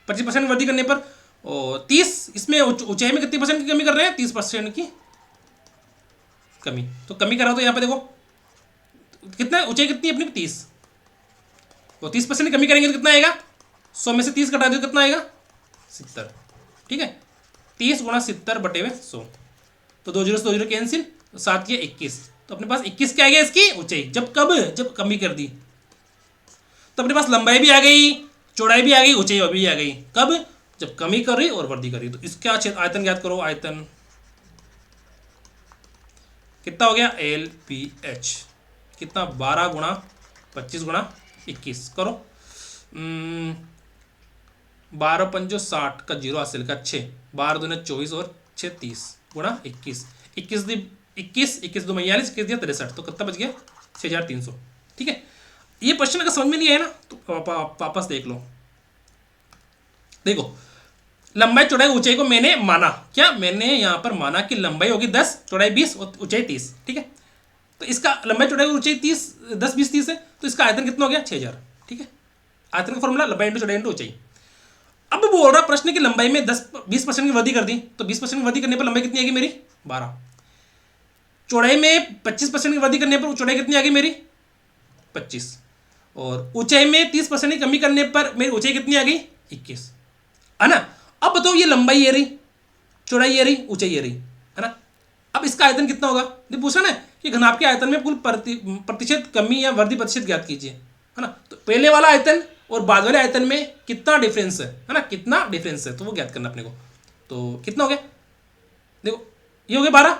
25% वृद्धि करने पर, और 30, इसमें ऊंचाई में कितनी परसेंट की कमी कर रहे हैं? 30% की कमी। तो कमी कर रहा हो तो यहाँ पे देखो कितना ऊंचाई कितनी है अपनी? 30। तो 30% की कमी करेंगे तो कितना आएगा? 100 में से 30 घटा दो कितना आएगा? 70। ठीक है, 30 गुणा 70 बटे में 100। तो 2 जीरो से 2 जीरो कैंसिल, तो 7 किया 21। तो अपने पास 21 क्या आ गया इसकी ऊंचाई? जब कब? जब कमी कर दी। तो अपने पास लंबाई भी आ गई, चौड़ाई भी आ गई, ऊंचाई भी आ गई। कब? जब कमी कर रही और वृद्धि कर रही। तो इसका आयतन ज्ञात करो। आयतन कितना हो गया? LBH कितना? 12 गुणा 25 गुणा 21 करो। 12 पंजो 60 का जीरो हासिल का 6, 12 दूने 24 और 6 30 गुणा 21, 21 दो 42 41 दिया 63। तो कितना बच गया? 6300। ठीक है, ये क्वेश्चन अगर समझ में नहीं आया ना तो वापस देख लो। देखो लंबाई चौड़ाई ऊंचाई को मैंने माना, क्या मैंने यहाँ पर माना कि लंबाई होगी 10, चौड़ाई 20 और ऊंचाई 30। ठीक है, तो इसका लंबाई चौड़ाई ऊंचाई 30, 10 20 30 है, तो इसका आयतन कितना हो गया? 6000। ठीक है, आयतन का फॉर्मूला लंबाई इंटू चौड़ाई इंटू ऊंचाई। अब बोल रहा प्रश्न की लंबाई में 20% की वृद्धि कर दी, तो 20% की वृद्धि करने पर लंबाई कितनी आएगी मेरी? 12। चौड़ाई में 25% की वृद्धि करने पर चौड़ाई कितनी आ गई मेरी? 25। और ऊंचाई में 30% की कमी करने पर मेरी ऊंचाई कितनी आ गई? 21, है ना। अब बताओ ये लंबाई ये रही, चौड़ाई ये रही, ऊंचाई ये रही, है ना। अब इसका आयतन कितना होगा? ये पूछा ना कि घनाभ के आयतन में कुल प्रतिशत कमी या वृद्धि प्रतिशत ज्ञात कीजिए, है ना। तो पहले वाला आयतन और बाद वाले आयतन में कितना डिफरेंस है ना, कितना डिफरेंस है, तो वो ज्ञात करना अपने को। तो कितना हो गया? देखो ये हो गया 12,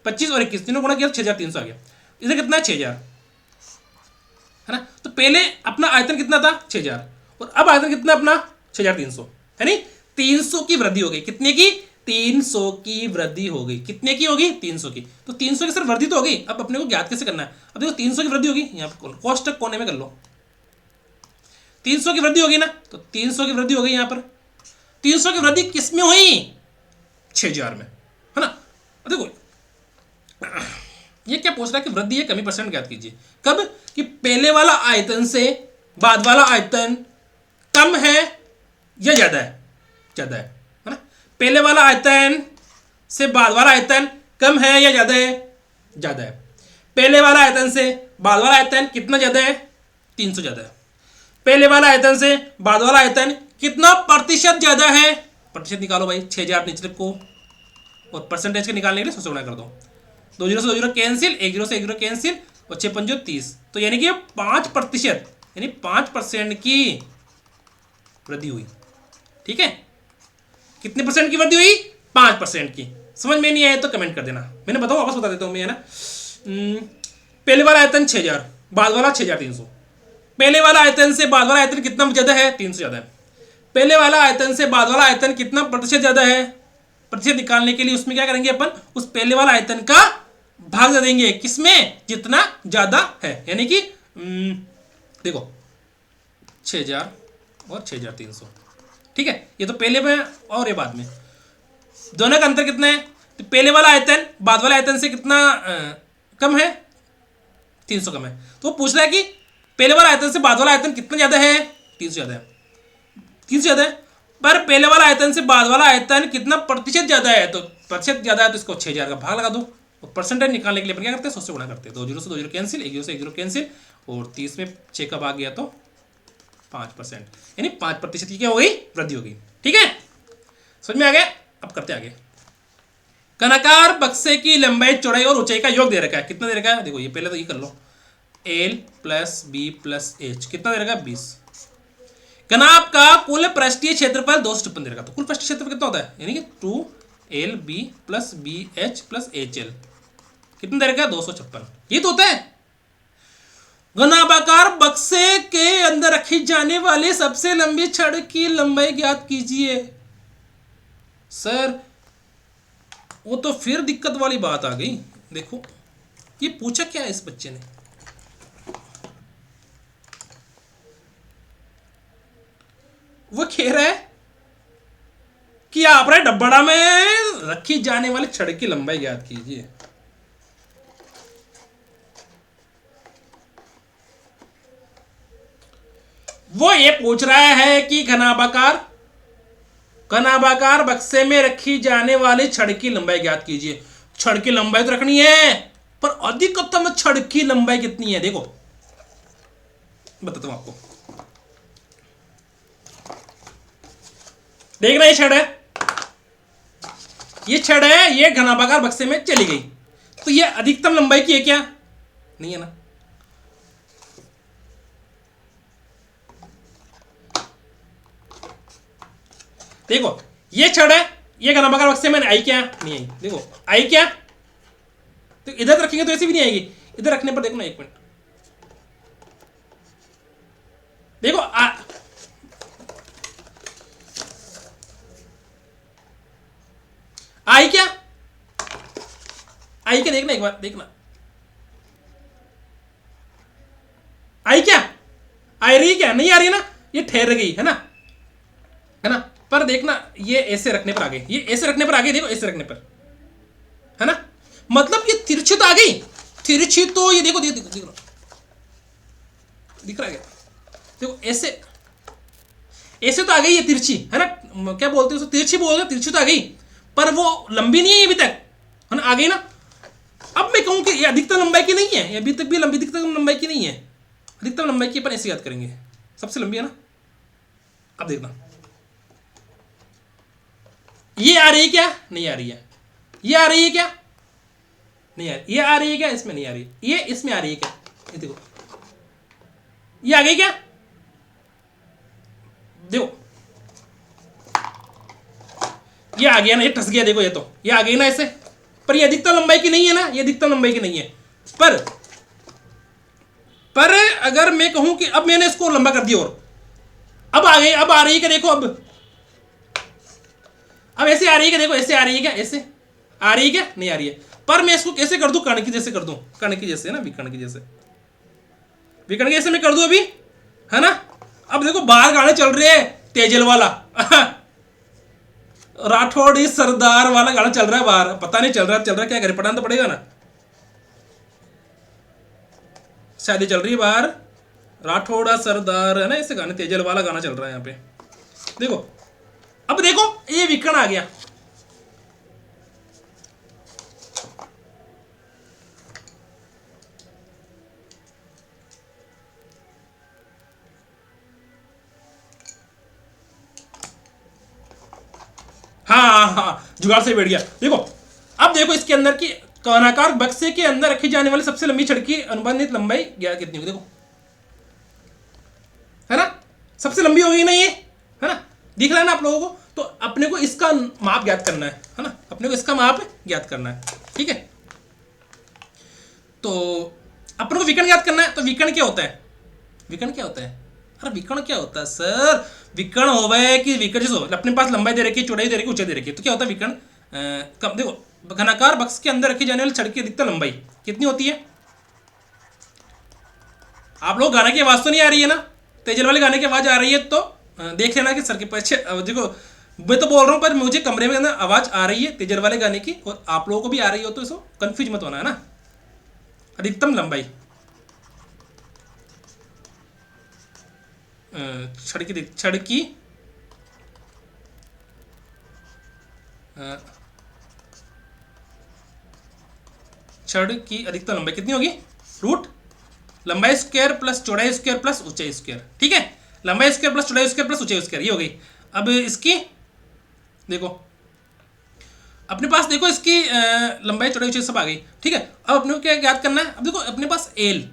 25 और 21 तीनों गुणा किया 6300 आ गया। इधर कितना है? 6000, है ना। तो पहले अपना आयतन कितना था? 6000, और अब आयतन कितना अपना? 6300, है नहीं। 300 की वृद्धि हो गई। कितने की? 300 की वृद्धि हो गई। कितने की होगी? 300 की। तो 300 की सर वृद्धि तो हो गई, अब अपने को ज्ञात कैसे करना है? अब देखो 300 की वृद्धि होगी, यहाँ पर कोष्टक कोने में कर लो। 300 की वृद्धि होगी ना, तो 300 की वृद्धि हो गई यहाँ पर। 300 की वृद्धि किस में हुई? 6000 में, है ना। देखो ये क्या पूछ रहा है कि वृद्धि है कमी परसेंट ज्ञात कीजिए। कब? कि पहले वाला आयतन से बाद वाला आयतन कम है या ज्यादा है? ज्यादा है ना। पहले वाला आयतन से बाद वाला आयतन कम है या ज्यादा है? ज्यादा है। पहले वाला आयतन से बाद वाला आयतन कितना ज्यादा है? 300 ज्यादा है। पहले वाला आयतन से बाद वाला आयतन कितना प्रतिशत ज्यादा है? प्रतिशत निकालो भाई। 6000 नीचे रखो और परसेंटेज के निकालने के लिए 100 से गुणा कर दो। 2 जीरो से 2 जीरो कैंसिल, 1 जीरो से 1 जीरो कैंसिल, और 6 पंजो 30। तो यानी कि 5% यानी 5% की वृद्धि हुई। ठीक है, कितने परसेंट की वृद्धि हुई? 5% की। समझ में नहीं आया तो कमेंट कर देना, मैंने बताऊँ वापस बता देता हूँ मैं, है ना। पहले वाला आयतन 6000, बाद वाला 6300। पहले वाला आयतन से बाद वाला आयतन कितना ज्यादा है? 300 ज्यादा है। पहले वाला आयतन से बाद वाला आयतन कितना प्रतिशत ज्यादा है? प्रतिशत निकालने के लिए उसमें क्या करेंगे अपन? उस पहले वाला आयतन का भाग दे देंगे, किसमें? जितना ज्यादा है। यानी कि देखो 6000 और 6300। ठीक है, ये तो पहले में और ये बाद में, दोनों का अंतर कितना है? तो पहले वाला आयतन बाद वाला आयतन से कितना कम है? 300 कम है। तो वो पूछ रहा है कि पहले वाला आयतन से बाद वाला आयतन कितना ज्यादा है? 300 ज्यादा है। 300 ज्यादा है, पर पहले वाला आयतन से बाद वाला आयतन कितना प्रतिशत ज्यादा है? तो प्रतिशत ज्यादा है तो इसको 6000 का भाग लगा दो। और परसेंटेज निकालने के लिए अपन क्या करते हैं? 100 से गुणा करते हैं। 2 जीरो से 2 जीरो कैंसिल, 1 जीरो से 1 जीरो कैंसिल, और 30 में 6 का भाग गया तो 5%, यानी 5% की क्या हो गई? वृद्धि हो गई। ठीक है, समझ में आ गया? अब करते आगे। घनाकार बक्से की लंबाई, चौड़ाई और ऊंचाई का योग दे रखा है। कितना दे रखा है? देखो ये पहले तो ये कर लो, L plus B plus H कितना दे रखा है? 20। घनाभ का कुल पृष्ठीय क्षेत्रफल 256 दे रखा, तो कुल पृष्ठीय क्षेत्रफल कितना होता है? यानी कि 2LB plus BH plus HL कितना दे रखा है? 256। ये तो होता है। घनाभाकार बक्से के अंदर रखी जाने वाली सबसे लंबी छड़ की लंबाई ज्ञात कीजिए। सर वो तो फिर दिक्कत वाली बात आ गई। देखो ये पूछा क्या है इस बच्चे ने? वो कह रहा है कि आप डब्बड़ा में रखी जाने वाली छड़ की लंबाई ज्ञात कीजिए। वो ये पूछ रहा है कि घनाभाकार बक्से में रखी जाने वाली छड़ की लंबाई ज्ञात कीजिए। छड़ की लंबाई तो रखनी है, पर अधिकतम छड़ की लंबाई कितनी है? देखो बताता हूं आपको। देखना, ये छड़ है, ये छड़ है, ये घनाभाकार बक्से में चली गई, तो ये अधिकतम लंबाई की है क्या? नहीं है ना। देखो ये छड़ है, ये घनाभाकार बक्से में आई क्या? नहीं आई। देखो आई क्या? तो इधर रखेंगे तो ऐसी भी नहीं आएगी। इधर रखने पर देखो ना, 1 मिनट देखो आई क्या? आई क्या? देखना एक बार, देखना आई क्या? आ रही क्या? नहीं आ रही ना, ये ठहर गई है ना, है ना। पर देखना ये ऐसे रखने पर आ गई, ये ऐसे रखने पर आ गई, देखो ऐसे रखने पर, है ना। मतलब ये तिरछी तो आ गई, तिरछी तो ये देखो देखो देखो दिख रहा है क्या? देखो ऐसे ऐसे तो आ गई ये तिरछी, है ना। क्या बोलते हैं उसको? तिरछी बोलते, तिरछी तो आ गई, पर वो लंबी नहीं है अभी तक, है ना। आ गई ना। अब मैं कहूं कि ये अधिकतम लंबाई की नहीं है, ये अभी तक भी लंबी अधिकतम लंबाई की नहीं है। अधिकतम लंबाई की अपन ऐसे याद करेंगे, सबसे लंबी है ना। अब देखना ये आ रही है क्या? नहीं आ रही है। ये आ रही है क्या? नहीं आ रही। ये आ रही है क्या? इसमें नहीं आ रही। ये इसमें आ रही है क्या? ये देखो ये आ गई क्या? देखो ये आ गया ना, ये टस गया, देखो ये आ गई ना ऐसे। पर ये अधिकतम लंबाई की नहीं है ना, ये अधिकतम लंबाई की नहीं है। पर अगर मैं कहूं कि अब मैंने इसको लंबा कर दिया और अब आ गई, अब आ रही है क्या? देखो अब ऐसे आ रही है क्या? देखो ऐसे आ रही है क्या? ऐसे आ रही है क्या? नहीं आ रही है। पर मैं इसको कैसे कर दूं? कर्ण की जैसे कर दूं, कर्ण की जैसे, है ना, विकर्ण की जैसे, विकर्ण की जैसे मैं कर दूं अभी, है ना। अब देखो बाहर गाने चल रहे हैं, तेजल वाला राठौड़ी सरदार वाला गाना चल रहा है बाहर, पता नहीं चल रहा क्या करे, पढ़ाना तो पड़ेगा ना। शादी चल रही है बाहर, राठौड़ा सरदार, है ना, ऐसे गाने, तेजल वाला गाना चल रहा है यहाँ पे। देखो अब देखो ये विकर्ण आ गया। हाँ हाँ हाँ, जुगाड़ से बैठ गया। देखो देखो इसके अंदर की कणाकार बक्से के अंदर रखी जाने वाली सबसे लंबी छड़ की अनुबंधित लंबाई ज्ञात कितनी होगी, देखो है ना, सबसे लंबी होगी ना ये, है ना, दिख रहा है ना आप लोगों को। तो अपने को इसका माप ज्ञात करना है ना, अपने को इसका माप ज्ञात करना है, ठीक है। तो अपने को विकर्ण ज्ञात करना है। तो विकर्ण क्या होता है, विकर्ण क्या होता है, अरे विकर्ण क्या होता है सर, विकर्ण होवे कि विकर्ण हो, अपने पास लंबाई दे रखी है, चौड़ाई दे रखी है, ऊंचाई दे रखी है, तो क्या होता है विकर्ण। कब देखो घनाकार बक्स के अंदर रखी जाने वाली छड़ की अधिकतम लंबाई कितनी होती है। आप लोग गाने की आवाज तो नहीं आ रही है ना, तेजल वाले गाने की आवाज आ रही है तो देख लेना कि सर के पीछे देखो, मैं तो बोल रहा हूँ पर मुझे कमरे में अंदर आवाज आ रही है तेजल वाले गाने की, और आप लोगों को भी आ रही हो, तो इसको कंफ्यूज मत होना, है ना। अधिकतम लंबाई छड़ की अधिकतम लंबाई कितनी होगी, रूट लंबाई स्क्वायर प्लस चौड़ाई स्क्वायर प्लस ऊंचाई स्क्वायर, ठीक है। लंबाई स्क्वायर प्लस चौड़ाई स्क्वायर प्लस ऊंचाई स्क्वायर, ये हो गई। अब इसकी देखो अपने पास, देखो इसकी लंबाई चौड़ाई ऊंचाई सब आ गई, ठीक है। अब अपने को क्या याद करना है, अब देखो अपने पास एल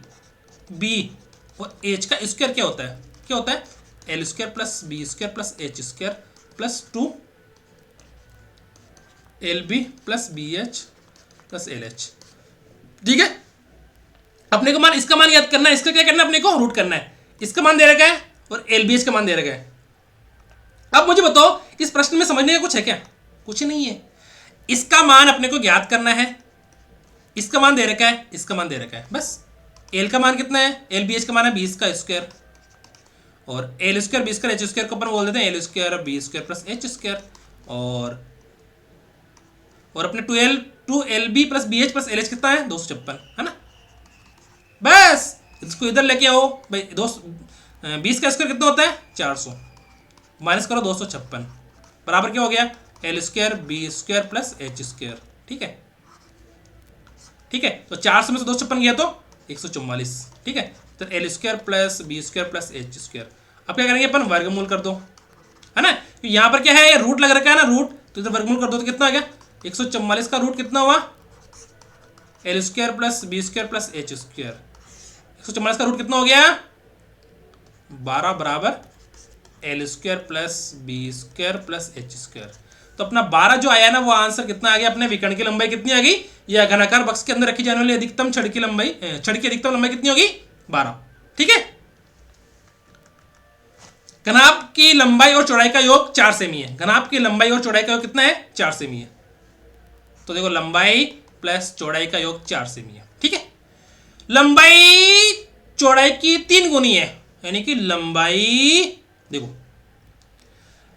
बी और एच का स्क्वायर क्या होता है, क्या होता है, L square plus B square plus H square plus 2 L B plus B H plus L H, ठीक है। अपने को मान, इसका मान याद करना है, इसका क्या करना है, अपने को रूट करना है। इसका मान दे रखा है और एल बी एच का मान दे रखा है। अब मुझे बताओ इस प्रश्न में समझने का कुछ है क्या, कुछ नहीं है। इसका मान अपने को ज्ञात करना है, इसका मान दे रखा है, इसका मान दे रखा है, बस। एल का मान कितना है, एल बी एच का मान है 20 का स्क्वायर, और L square B square H square को अपन बोल देते हैं L square B square plus H square, और अपने 2LB plus B H plus L H कितना है 256, है ना। बस इसको इधर लेके आओ भाई, 20 का स्क्वायर कितना होता है 400, माइनस करो 256, बराबर क्या हो गया, L square B square plus H square, ठीक है, ठीक है। तो 400 में से 256 गया तो 144, ठीक है। तो L square plus B square plus H square. अब क्या करेंगे अपन, वर्गमूल कर दो, है ना। तो यहाँ पर क्या है, रूट लग रखा है ना, रूट, तो इधर वर्गमूल कर दो तो कितना आ गया, 144 का रूट कितना हुआ, L square plus B square plus H square. 144 का रूट कितना हो गया 12, बराबर L square plus B square plus H square. तो अपना 12 जो आया ना, वो आंसर कितना आ गया, अपने विकर्ण की लंबाई कितनी आ गई, या घनाकार बक्स के अंदर रखी जाने वाली अधिकतम छड़ की लंबाई, छड़ की अधिकतम लंबाई कितनी होगी 12, ठीक है। घनाभ की लंबाई और चौड़ाई का योग 4 सेमी है, घनाभ की लंबाई और चौड़ाई का योग कितना है 4 सेमी है। तो देखो लंबाई प्लस चौड़ाई का योग 4 सेमी है, ठीक है। लंबाई चौड़ाई की 3 गुनी है, यानी कि लंबाई, देखो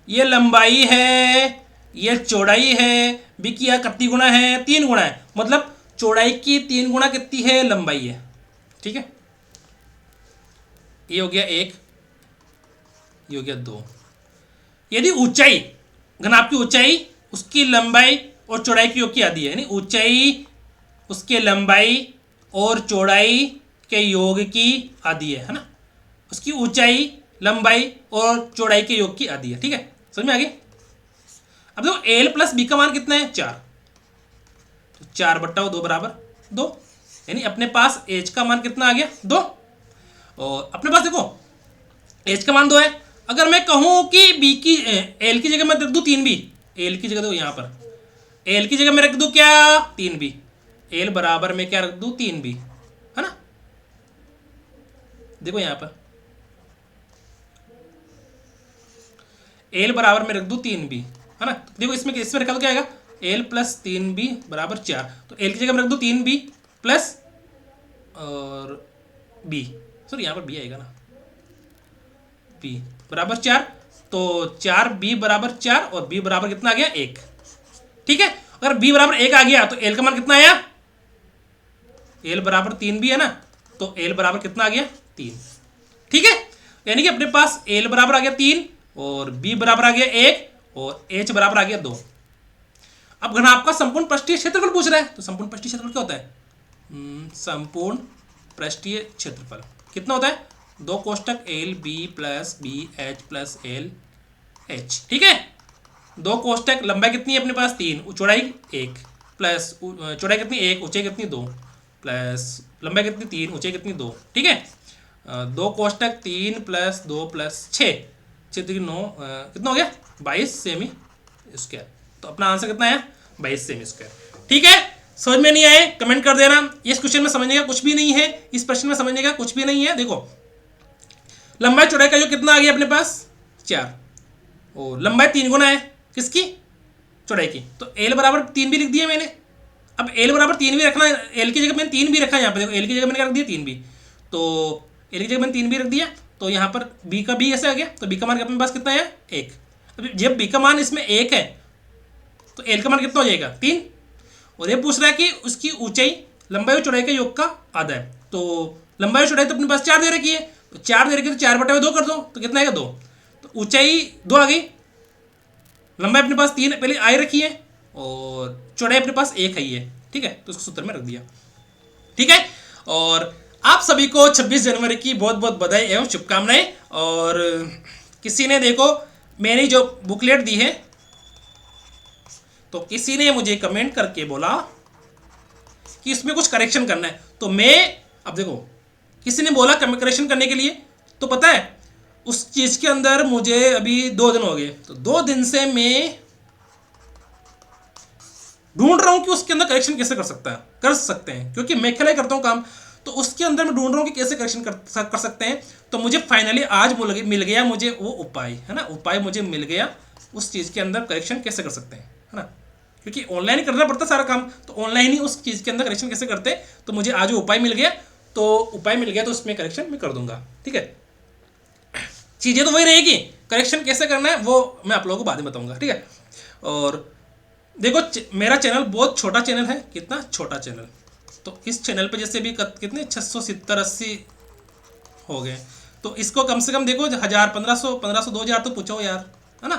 ये लंबाई है, ये चौड़ाई है, बी की कितनी गुना है 3 गुना है, मतलब चौड़ाई की 3 गुना कितनी है लंबाई है, ठीक है। ये हो गया 1, ये हो गया 2। यदि ऊंचाई, घनाभ की ऊंचाई उसकी लंबाई और चौड़ाई की योग की आधी है, यानी ऊंचाई उसके लंबाई और चौड़ाई के योग की आधी है ना, उसकी ऊंचाई लंबाई और चौड़ाई के योग की आधी है, ठीक है, समझ में आ गई। अब देखो एल प्लस बी का मान कितना है 4, तो 4/2 बराबर 2, यानी अपने पास एच का मान कितना आ गया 2, और अपने पास देखो एच का मान 2 है। अगर मैं कहूं कि बी की एल की जगह मैं रख दूं 3B, एल की जगह देखो यहां पर एल की जगह मैं रख दूं क्या 3B, एल बराबर में क्या रख दूं 3B, है ना। देखो यहां पर एल बराबर में रख दूं 3B, है ना। देखो इसमें रखा तो क्या आएगा, एल प्लस 3B बराबर 4, तो एल की जगह में रख दूं 3B प्लस और B, सॉरी यहां पर B आएगा ना, B बराबर 4, तो 4B बराबर 4 और B बराबर कितना आ गया 1, ठीक है। अगर B बराबर 1 आ गया तो L का मान कितना आया, L बराबर 3B है ना, तो L बराबर कितना आ गया 3, ठीक है। यानी कि अपने पास L बराबर आ गया 3 और B बराबर आ गया 1 और H बराबर आ गया 2। अब घनाभ का संपूर्ण पृष्ठीय क्षेत्रफल पूछ रहा है, तो संपूर्ण पृष्ठीय क्षेत्रफल क्या होता है, संपूर्ण पृष्ठीय क्षेत्रफल कितना होता है 2 कोष्टक L B plus B H plus L H, ठीक है। 2 कोष्टक, लंबाई कितनी है अपने पास 3, चौड़ाई 1, प्लस चौड़ाई कितनी 1, ऊंचाई कितनी 2, प्लस लंबाई कितनी 3, ऊंचाई कितनी 2, ठीक है। 2 कोष्टक 3 प्लस 2 प्लस 6, 9 कितना हो गया 22 सेमी स्क्वायर। तो अपना आंसर कितना है 22 सेमी स्क्वायर, ठीक है। समझ में नहीं आए कमेंट कर देना। इस क्वेश्चन में समझने का कुछ भी नहीं है, इस प्रश्न में समझने का कुछ भी नहीं है। देखो लंबाई चौड़ाई का जो कितना आ गया अपने पास 4, और लंबाई 3 गुना है किसकी चौड़ाई की, तो एल बराबर 3 भी लिख दिया मैंने। अब एल बराबर 3 भी रखना, एल की जगह मैंने 3 भी रखा है यहाँ पे, देखो एल की जगह मैंने रख दिया 3 भी, तो एल की जगह मैंने 3 भी रख दिया, तो यहाँ पर बी का भी ऐसे आ गया, तो बी का मान अपने पास कितना है 1। अब जब बी का मान इसमें 1 है तो एल का मान कितना हो जाएगा 3, और ये पूछ रहा है कि उसकी ऊंचाई लंबाई और चौड़ाई के योग का आधा है, तो लंबाई और चौड़ाई तो अपने पास 4 दे रखी है, तो 4 दे रखी है तो 4/2 कर दो, तो कितना आएगा 2, तो ऊंचाई 2 आ गई, लंबाई अपने पास 3 पहले आई रखी है, और चौड़ाई अपने पास 1 है, ठीक है, तो उसको सूत्र में रख दिया, ठीक है। और आप सभी को 26 जनवरी की बहुत बहुत बधाई एवं शुभकामनाएं। और किसी ने देखो मैंने जो बुकलेट दी है, तो किसी ने मुझे कमेंट करके बोला कि इसमें कुछ करेक्शन करना है, तो मैं अब देखो किसी ने बोला करेक्शन करने के लिए, तो पता है उस चीज के अंदर मुझे अभी 2 दिन हो गए, तो 2 दिन से मैं ढूंढ रहा हूं कि उसके अंदर करेक्शन कैसे कर सकते हैं, क्योंकि मैं अकेला करता हूं काम, तो उसके अंदर मैं ढूंढ रहा हूं कि कैसे करेक्शन कर सकते हैं। तो मुझे फाइनली आज मिल गया मुझे वो उपाय, है ना, उपाय मुझे मिल गया उस चीज के अंदर करेक्शन कैसे कर सकते हैं, है ना, क्योंकि ऑनलाइन ही करना पड़ता सारा काम, तो ऑनलाइन ही उस चीज के अंदर करेक्शन कैसे करते हैं, तो मुझे आज उपाय मिल गया, तो उसमें करेक्शन मैं कर दूंगा, ठीक है। चीजें तो वही रहेगी, करेक्शन कैसे करना है वो मैं आप लोगों को बाद में बताऊंगा, ठीक है। और देखो मेरा चैनल बहुत छोटा चैनल है, कितना छोटा चैनल, तो इस चैनल पे जैसे भी कितने 670-80 हो गए, तो इसको कम से कम देखो 1000 1500 2000 तो पूछो यार, है ना,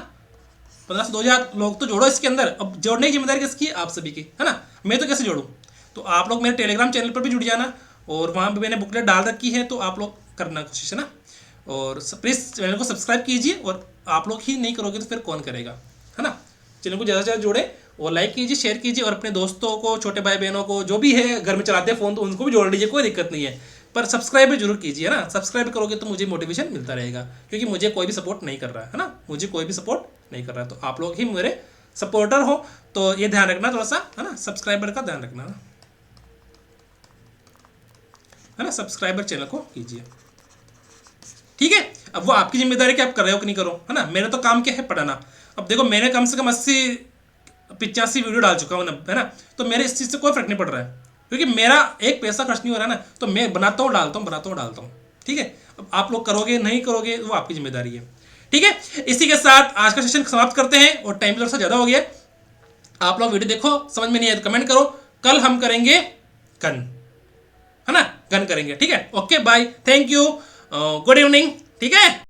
1500 2000 लोग तो जोड़ो इसके अंदर। अब जोड़ने की जिम्मेदारी किसकी, आप सभी की, है ना, मैं तो कैसे जोड़ूं, तो आप लोग मेरे टेलीग्राम चैनल पर भी जुड़ जाना, और वहाँ पर मैंने बुकलेट डाल रखी है, तो आप लोग करना कोशिश, है ना, और प्लीज़ चैनल को सब्सक्राइब कीजिए, और आप लोग ही नहीं करोगे तो फिर कौन करेगा, है ना। चैनल को ज़्यादा से ज़्यादा जोड़े और लाइक कीजिए, शेयर कीजिए, और अपने दोस्तों को, छोटे भाई बहनों को, जो भी है घर में चलाते हैं फ़ोन, तो उनको भी जोड़ लीजिए, कोई दिक्कत नहीं है, पर सब्सक्राइब भी जरूर कीजिए, ना, सब्सक्राइब करोगे तो मुझे मोटिवेशन मिलता रहेगा, क्योंकि मुझे कोई भी सपोर्ट नहीं कर रहा है ना, मुझे कोई भी सपोर्ट नहीं कर रहा है, तो आप लोग ही मेरे सपोर्टर हो, तो ये ध्यान रखना थोड़ा सा, है ना, सब्सक्राइबर का ध्यान रखना, है ना, सब्सक्राइबर चैनल को कीजिए, ठीक है। अब वो आपकी जिम्मेदारी कि आप कर रहे हो कि नहीं करो, है ना, मेरा तो काम क्या है पढ़ाना। अब देखो मैंने कम से कम 80-85 वीडियो डाल चुका हूँ, है ना, तो मेरे इस चीज़ से कोई फर्क नहीं पड़ रहा है, क्योंकि मेरा एक पैसा खर्च नहीं हो रहा है ना, तो मैं बनाता हूँ डालता हूँ, ठीक है। अब आप लोग करोगे नहीं करोगे वो आपकी जिम्मेदारी है, ठीक है। इसी के साथ आज का सेशन समाप्त करते हैं, और टाइम थोड़ा सा ज़्यादा हो गया, आप लोग वीडियो देखो, समझ में नहीं आया तो कमेंट करो, कल हम करेंगे गन, है ना, गन करेंगे, ठीक है। Okay bye, thank you, good evening, ठीक है।